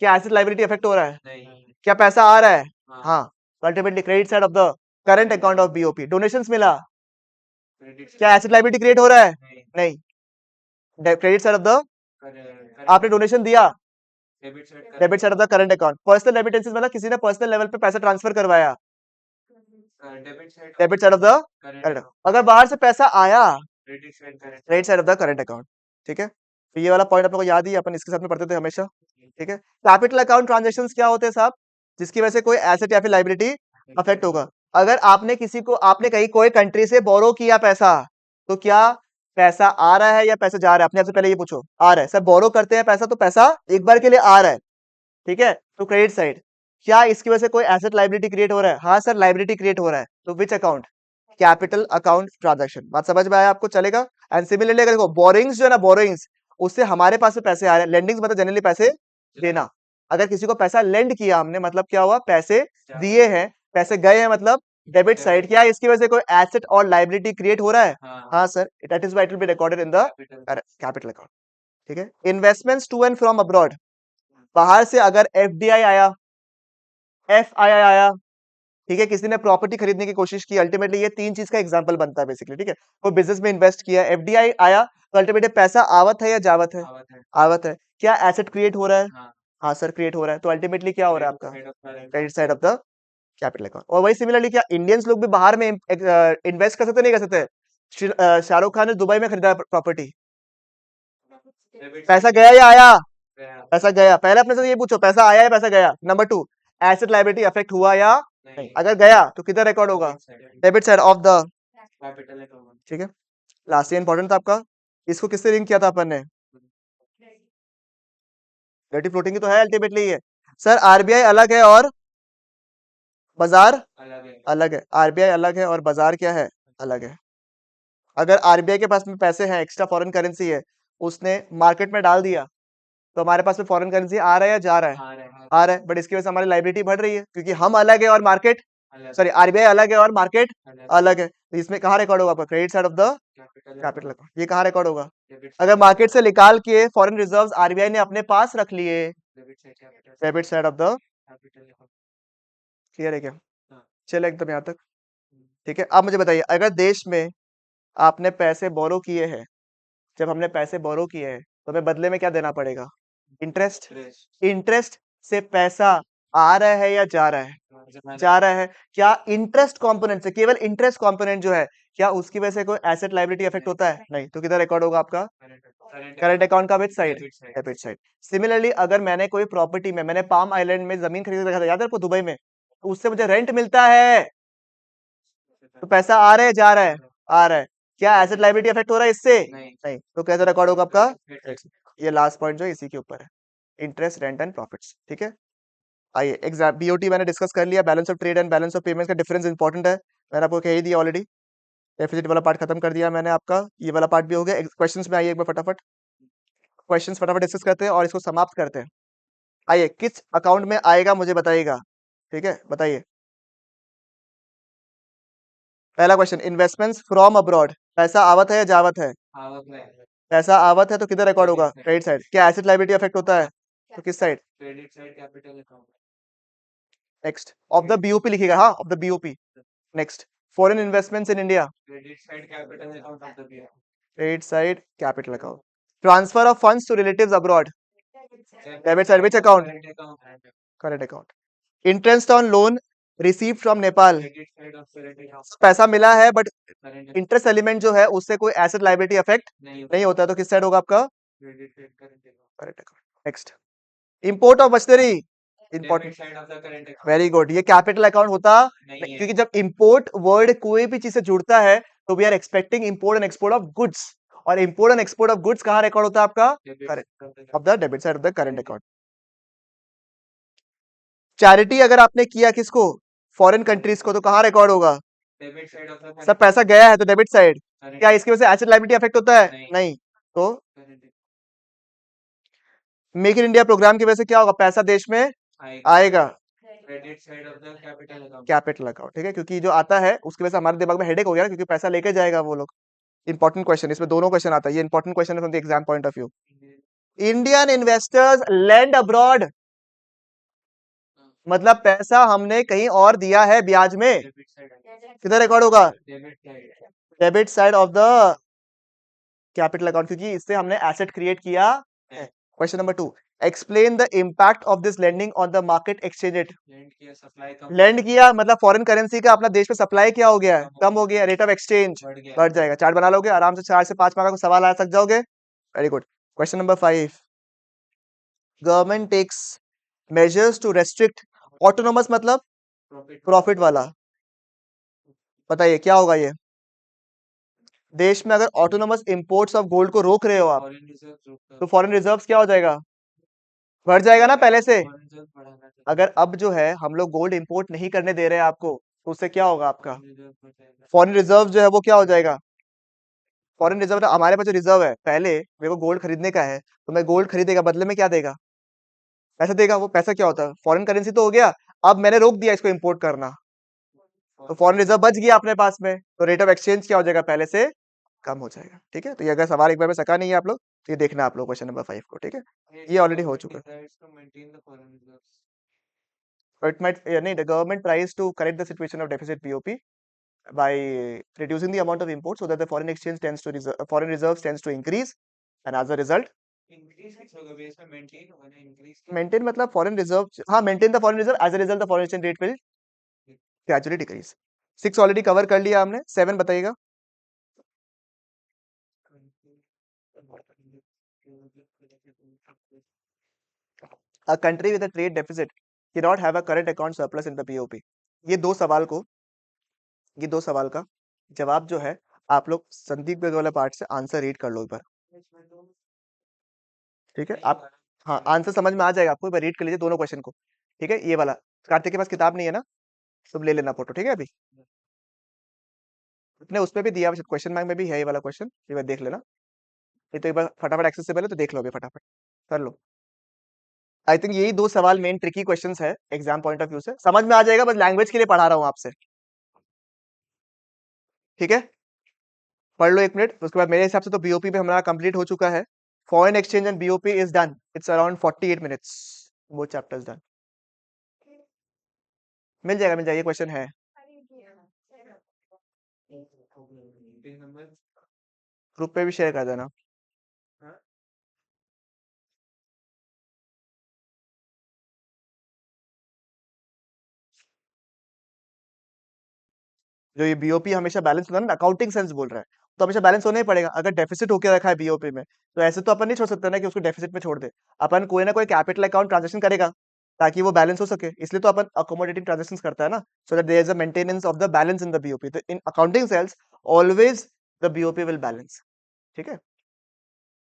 क्या एसेट लायबिलिटी अफेक्ट हो रहा है? नहीं। क्या पैसा आ रहा है? हाँ। हाँ, ultimately credit side of the current account of BOP. Donations मिला, क्रेडिट क्या एसेट लायबिलिटी क्रिएट हो रहा है? नहीं। नहीं, क्रेडिट साइड ऑफ द, कर आपने डोनेशन दिया, debit side debit side of the current account. Personal remittances मतलब किसी ने पर्सनल लेवल पे पैसा ट्रांसफर करवाया, debit side of the current. अगर बाहर से पैसा आया, credit side of the current account. ठीक है, तो ये वाला पॉइंट आप लोगों को याद ही है, अपन इसके साथ में पढ़ते थे हमेशा। ठीक है, कैपिटल अकाउंट ट्रांजैक्शंस क्या होते हैं साहब? जिसकी वजह से कोई एसेट या फिर लायबिलिटी अफेक्ट होगा। अगर आपने किसी को, आपने कहीं कोई कंट्री से बोरो किया पैसा, तो क्या पैसा आ रहा है या पैसा जा रहा है? अपने आप से पहले ये पूछो, आ रहा है। सर बोरो करते हैं पैसा तो पैसा एक बार के लिए आ रहा है, ठीक है, तो क्रेडिट साइड। क्या इसकी वजह से कोई एसेट लायबिलिटी क्रिएट हो रहा है? हाँ सर, लायबिलिटी क्रिएट हो रहा है, तो which account? Capital account transaction. बात समझ में आया आपको? चलेगा। एंड सिमिलरली अगर देखो बोरिंग्स जो है ना, बोरिंग्स, उससे हमारे पास में पैसे आ रहे हैं। लेंडिंग्स मतलब जनरली पैसे देना। अगर किसी को पैसा लेंड किया हमने, मतलब क्या हुआ? पैसे दिए हैं, पैसे गए हैं, मतलब डेबिट साइड। क्या इसकी वजह से कोई एसेट और लायबिलिटी क्रिएट हो रहा है? हाँ sir, that is why it will be recorded in the capital account. ठीक है, investments to and from abroad, बाहर से अगर एफडीआई आया, एफआईआई आया, ठीक है, किसी ने प्रॉपर्टी खरीदने की कोशिश की, अल्टीमेटली ये तीन चीज का एग्जांपल बनता है बेसिकली। ठीक है, कोई बिजनेस में इन्वेस्ट किया, एफडीआई आया, तो अल्टीमेटली पैसा आवत है या जावत है? आवत है। क्या एसेट क्रिएट हो रहा है? हाँ सर, क्रिएट हो रहा है, तो अल्टीमेटली क्या हो रहा है आपका? Credit side of the capital account. और वही सिमिलरली क्या इंडियंस लोग भी बाहर में इन्वेस्ट कर सकते, नहीं कर सकते? शाहरुख खान ने दुबई में खरीदा प्रॉपर्टी, पैसा गया या आया? पैसा गया। पहले अपने से ये पूछो, पैसा आया या पैसा गया? Number two, asset liability affect हुआ या नहीं? अगर गया तो किधर रिकॉर्ड होगा? Debit side of the capital account. ठीक है, लास्ट ईयर इंपॉर्टेंट था आपका। इसको किससे लिंक किया था अपन ने? डेटी फ्लोटिंग की तो है अल्टीमेटली ये। सर आरबीआई अलग है और बाजार अलग है। आरबीआई अलग है और बाजार क्या है? अलग है। अगर आरबीआई के पास में पैसे हैं, एक्स्ट्रा फॉरेन करेंसी है, उसने मार्केट में डाल दिया, तो हमारे पास में फॉरेन करेंसी आ रहा है या जा रहा है? आ रहा है, बट इसकी वजह से हमारी लायबिलिटी बढ़ रही है, क्योंकि हम अलग है और मार्केट, सॉरी आरबीआई अलग है और मार्केट अलग है। तो इसमें कहाँ रिकॉर्ड होगा आपका? Credit side of the capital account. ये कहाँ रिकॉर्ड होगा? अगर मार्केट से निकाल के फॉरेन रिजर्व्स आरबीआई ने अपने पास रख लिए, debit side of the, clear है क्या? चलो एकदम यहाँ तक। ठीक है, अब मुझे बताइए, अगर देश में आपने पैसे बोरो किए हैं, जब हमने पैसे बोरो किए हैं, तो हमें बदले में क्या देना पड़ेगा? इंटरेस्ट। इंटरेस्ट से पैसा आ रहा है या जा रहा है? जा रहा है। क्या इंटरेस्ट कंपोनेंट से, केवल इंटरेस्ट कंपोनेंट जो है, क्या उसकी वजह से कोई एसेट लायबिलिटी अफेक्ट होता है? नहीं, तो किधर रिकॉर्ड होगा आपका? करंट अकाउंट का which side? Debit side. Similarly अगर मैंने कोई प्रॉपर्टी में, मैंने पाम आइलैंड में जमीन खरीद रखा था, याद है आपको, दुबई में, तो उससे मुझे रेंट मिलता है, तो पैसा आ रहा है जा रहा है? आ रहा है। क्या एसेट लायबिलिटी अफेक्ट हो रहा है इससे? नहीं, तो कैसे रिकॉर्ड होगा आपका? ये लास्ट पॉइंट जो है इसी के ऊपर है, इंटरेस्ट, रेंट एंड प्रॉफिट्स। ठीक है, आइए एग्जाम बीओटी मैंने डिस्कस कर लिया, balance of trade and balance of payments का डिफरेंस इंपॉर्टेंट है, मैंने आपको कह ही दिया ऑलरेडी। डेफिसिट वाला पार्ट खत्म कर दिया मैंने आपका, ये वाला पार्ट भी हो गया। क्वेश्चंस में आइए एक बार फटाफट, क्वेश्चंस फटाफट डिस्कस करते हैं और इसको समाप्त करते हैं। आइए, किस अकाउंट में आएगा मुझे बताइएगा। ठीक है, बताइए। पहला क्वेश्चन, इन्वेस्टमेंट्स फ्रॉम अब्रॉड, पैसा आवत है या जावत है? पैसा आवत है, तो किधर रिकॉर्ड होगा? Credit side. क्या एसेट लायबिलिटी अफेक्ट होता है? तो किस side? Credit side capital account. Next, of the BOP लिखिएगा, हाँ of the BOP. Next, foreign investments in India, credit side capital account of the BOP. Credit side capital account. Transfer of funds to relatives abroad, debit side which account? Current account. Interest on loan receive from Nepal, पैसा मिला है but interest element जो है उससे कोई asset liability affect नहीं होता, तो किस साइड होगा आपका? Current account. Next, import of machinery, important, very good, ये कैपिटल अकाउंट होता नहीं, क्योंकि जब इंपोर्ट वर्ड कोई भी चीज से जुड़ता है तो we are expecting import and export of goods, और import and export of goods कहाँ रिकॉर्ड होता है आपका? Of the debit side of the current account. Charity अगर आपने किया किसको? फॉरेन कंट्रीज को, तो कहाँ रिकॉर्ड होगा? सब पैसा गया है तो डेबिट साइड। क्या इसकी वजह से एसेट लायबिलिटी अफेक्ट होता है? नहीं, तो current make in India programme की वजह से क्या होगा, पैसा देश में आएगा आएगा, credit side of the capital account capital account, ठीक है, क्योंकि जो आता है उसकी वजह से हमारे दिमाग में हेडेक हो गया ना, क्योंकि पैसा लेके जाएगा वो लोग। इंपॉर्टेंट क्वेश्चन, इसमें दोनों क्वेश्चन आता है, ये इंपॉर्टेंट क्वेश्चन है from the exam point of view. Indian investors land abroad, मतलब पैसा हमने कहीं और दिया है ब्याज में, डेबिट साइड किधर रिकॉर्ड होगा, debit side debit side of the capital account, क्योंकि इससे हमने एसेट क्रिएट किया है। Question number 2, explain the impact of this lending on the market exchange rate. Land किया सप्लाई कम लैंड किया मतलब फॉरेन करेंसी का अपना देश में सप्लाई क्या हो गया है, कम हो गया, रेट ऑफ एक्सचेंज बढ़ गया बढ़ जाएगा। चार्ट बना लोगे आराम से, 4 से 5 मार्क का सवाल आ सक जाओगे। Very good. Question number 5, government takes measures to restrict autonomous, मतलब प्रॉफिट प्रॉफिट वाला, बताइए क्या होगा ये। देश में अगर ऑटोनोमस इंपोर्ट्स ऑफ गोल्ड को रोक रहे हो आप, फॉरेन रिजर्व तो फॉरेन रिजर्व्स क्या हो जाएगा, बढ़ जाएगा ना पहले से। फॉरेन रिजर्व बढ़ाना चाहिए अगर अब जो है हम लोग गोल्ड इंपोर्ट नहीं करने दे रहे हैं आपको, तो उससे क्या होगा आपका, फॉरेन रिजर्व बढ़ जाएगा फॉरेन रिजर्व जो है वो क्या हो जाएगा, फॉरेन रिजर्व हमारे पास जो रिजर्व है, पहले मेरे को गोल्ड खरीदने का है, तो मैं गोल्ड खरीदेगा, बदले में क्या देगा, पैसा देगा। वो पैसा क्या होता है, फॉरेन करेंसी तो हो गया, अब मैंने रोक दिया इसको इंपोर्ट करना, तो फॉरेन रिजर्व बच गया अपने पास में, तो रेट ऑफ एक्सचेंज क्या हो जाएगा, पहले से कम हो जाएगा। ठीक है, तो ये अगर सवाल एक बार में सका नहीं है आप लोग, तो ये देखना आप लोग क्वेश्चन नंबर 5 को, ठीक है, ये ऑलरेडी हो चुका है। decides to maintain the foreign reserves It might, नहीं, the government tries to correct the situation of deficit BOP by reducing the amount of imports so that the foreign exchange tends to foreign reserves tends to increase, and as a result increase कैसे होगा base में maintain होगा ना increase maintain मतलब foreign reserve, हाँ, maintain the foreign reserve, as a result the foreign exchange rate will gradually decrease। 6 already cover कर लिया हमने, 7 बताइएगा। A country with a trade deficit cannot have a current account surplus in the BOP। ये दो सवाल का जवाब जो है, आप लोग संदीप गर्ग वाला पार्ट से आंसर रीड कर लो एक बार, ठीक है। आप, हाँ, आंसर समझ में आ जाएगा आपको, एक बार रीड कर लीजिए दोनों क्वेश्चन को, ठीक है। ये वाला कार्तिक के पास किताब नहीं है ना, सब ले लेना फोटो, ठीक है। अभी अपने उसमें भी दिया, क्वेश्चन बैंक में भी है ये वाला क्वेश्चन, एक बार देख लेना। ये तो एक बार फटाफट एक्सेसिबल है, तो देख लो अभी फटाफट कर लो। आई थिंक यही दो सवाल मेन ट्रिकी क्वेश्चंस है एग्जाम पॉइंट ऑफ व्यू से, समझ में आ जाएगा, बस लैंग्वेज के लिए पढ़ा रहा हूँ आपसे, ठीक है। पढ़ लो 1 मिनट, उसके बाद मेरे हिसाब से तो बीओपी में हमारा कंप्लीट हो चुका है। Foreign exchange and BOP is done, it's around 48 minutes, वो चैप्टर्स डन। मिल जाएगा, ये क्वेश्चन है। नंबर ग्रुप पे भी शेयर कर देना। जो ये बीओपी हमेशा बैलेंस होता है ना, अकाउंटिंग सेंस बोल रहा है, तो हमेशा बैलेंस होना ही पड़ेगा। अगर डेफिसिट होकर रखा है बीओपी में, तो ऐसे तो अपन नहीं छोड़ सकते ना कि उसको डेफिसिट में छोड़ दे। अपन कोई ना कोई कैपिटल अकाउंट ट्रांजेक्शन करेगा ताकि वो बैलेंस हो सके, इसलिए तो अपन अकोमोडेटिव ट्रांजेक्शन करता है ना, so that there is a maintenance of the balance in the BOP. तो in accounting sales always the BOP will balance, ठीक है।